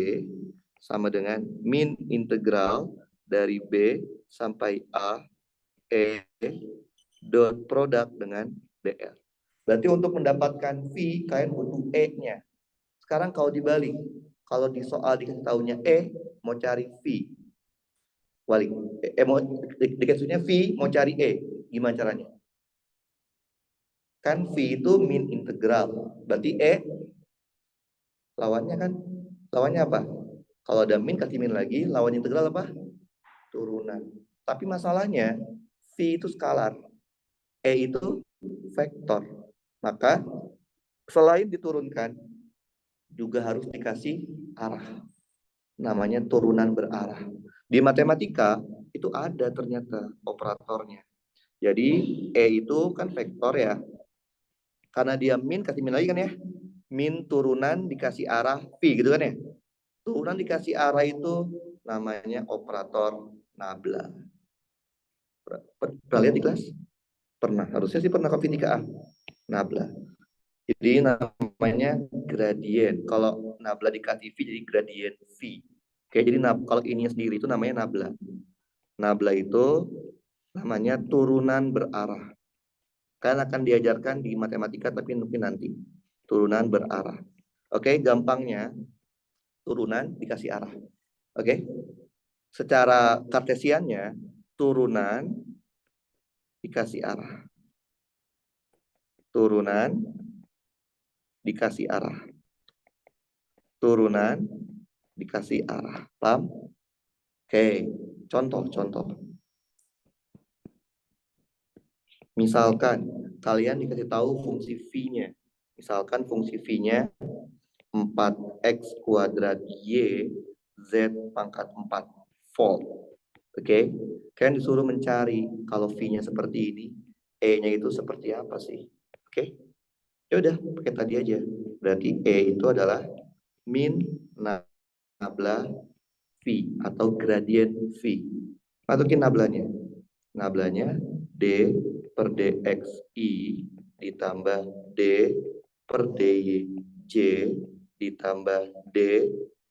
Speaker 1: sama dengan min integral dari B sampai A E dot produk dengan DR. Berarti untuk mendapatkan V, kalian butuh E-nya. Sekarang kalau dibalik, kalau di soal dikasih tahunya E, mau cari V. Balik. Mau dikasihnya V, mau cari E. Gimana caranya? Kan V itu min integral. Berarti E lawannya kan? Lawannya apa? Kalau ada min, kasih min lagi. Lawan integral apa? Turunan. Tapi masalahnya, V itu skalar. E itu vektor. Maka selain diturunkan, juga harus dikasih arah. Namanya turunan berarah. Di matematika, itu ada ternyata operatornya. Jadi, E itu kan vektor ya. Karena dia min, kasih min lagi kan ya. Min turunan dikasih arah V gitu kan ya. Turunan dikasih arah itu namanya operator nabla. Pernah lihat di kelas? Pernah. Harusnya sih pernah kok fisika A. Nabla. Jadi namanya gradien. Kalau nabla dikasih V jadi gradien V. Oke, jadi kalau ini sendiri itu namanya nabla. Nabla itu namanya turunan berarah. Kalian akan diajarkan di matematika tapi mungkin nanti. Turunan berarah. Oke, gampangnya turunan dikasih arah. Oke. Secara kartesiannya turunan dikasih arah. Turunan dikasih arah. Turunan dikasih arah. Paham? Oke, contoh. Misalkan kalian dikasih tahu fungsi V-nya. Misalkan fungsi V-nya 4x kuadrat Y Z pangkat 4 volt. Oke, kalian disuruh mencari kalau V-nya seperti ini, E-nya itu seperti apa sih? Oke, ya udah pakai tadi aja. Berarti E itu adalah min nabla V atau gradien V. Masukin nablanya. Nablanya D per DXI ditambah D per DY ditambah D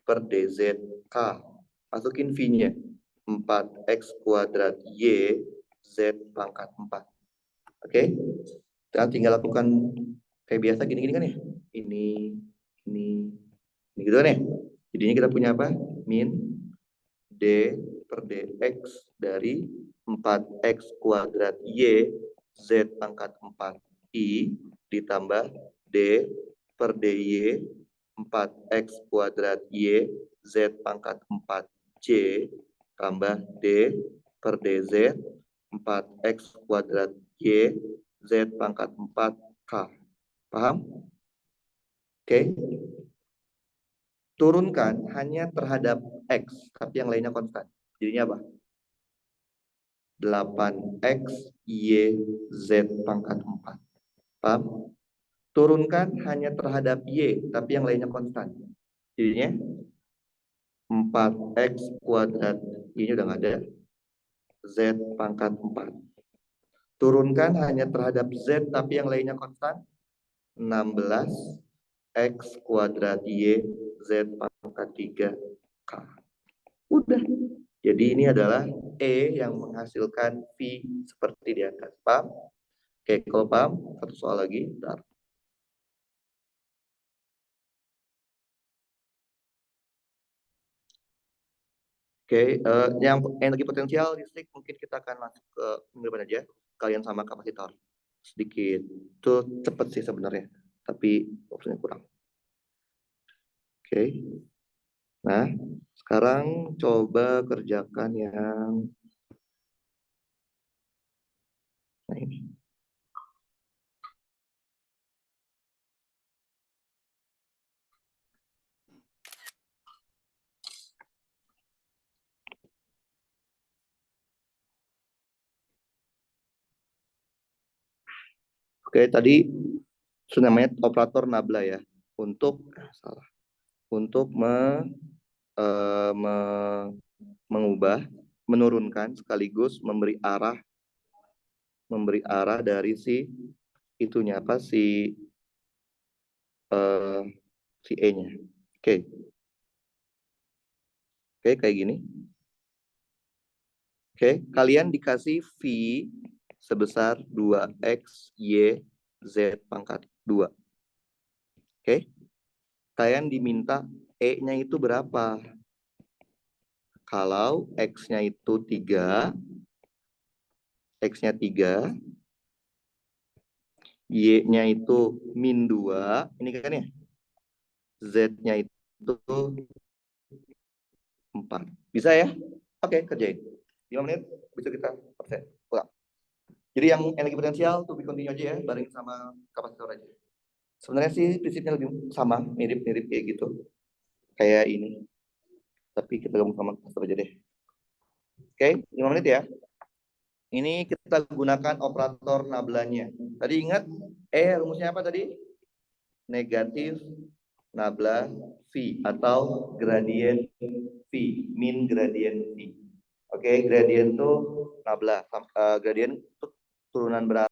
Speaker 1: per DZK. Masukin V-nya. 4X kuadrat Y Z pangkat 4. Oke? Kita tinggal lakukan kayak biasa gini-gini kan ya? Ini gitu kan ya? Jadinya kita punya apa? Min D per DX dari 4X kuadrat Y Z pangkat 4 I ditambah D per DY 4X kuadrat Y Z pangkat 4 C tambah D per DZ 4X kuadrat Y Z pangkat 4 K. Paham? Oke. Turunkan hanya terhadap X, tapi yang lainnya konstan. Jadinya apa? 8X Y Z pangkat 4. Paham? Turunkan hanya terhadap Y, tapi yang lainnya konstan. Jadinya 4X kuadrat. Ini udah nggak ada. Z pangkat 4. Turunkan hanya terhadap Z, tapi yang lainnya konstan. 16X kuadrat Y Z pangkat 3 K. Udah. Jadi ini adalah E yang menghasilkan V seperti di atas. Paham? Oke, kalau paham, satu soal lagi. Bentar. Oke, yang energi potensial listrik mungkin kita akan langsung ke minggu aja. Kalian sama kapasitor sedikit. Itu cepet sih sebenarnya, tapi opsinya kurang. Oke. Nah, sekarang coba kerjakan yang nah ini. Oke, tadi itu namanya operator nabla ya. Untuk salah. Untuk mengubah, menurunkan sekaligus memberi arah dari si itunya apa eh, si E-nya. Oke. Oke, kayak gini. Oke, kalian dikasih V sebesar 2X, Y, Z pangkat 2. Oke, kalian diminta E-nya itu berapa? Kalau X-nya itu 3, X-nya 3, Y-nya itu min 2, ini kan ya? Z-nya itu 4. Bisa ya? Oke, kerjain. 5 menit, bisa kita persen. Pulang. Jadi yang energi potensial to be continue aja ya, bareng sama kapasitor aja. Sebenarnya sih prinsipnya lebih sama, mirip-mirip kayak gitu. Kayak ini. Tapi kita gabung sama kapasitor aja deh. Oke, 5 menit ya. Ini kita gunakan operator nablanya. Tadi ingat, rumusnya apa tadi? Negatif nabla V atau gradien V, min gradien V. Oke, gradien itu nabla, gradien itu turunan berarti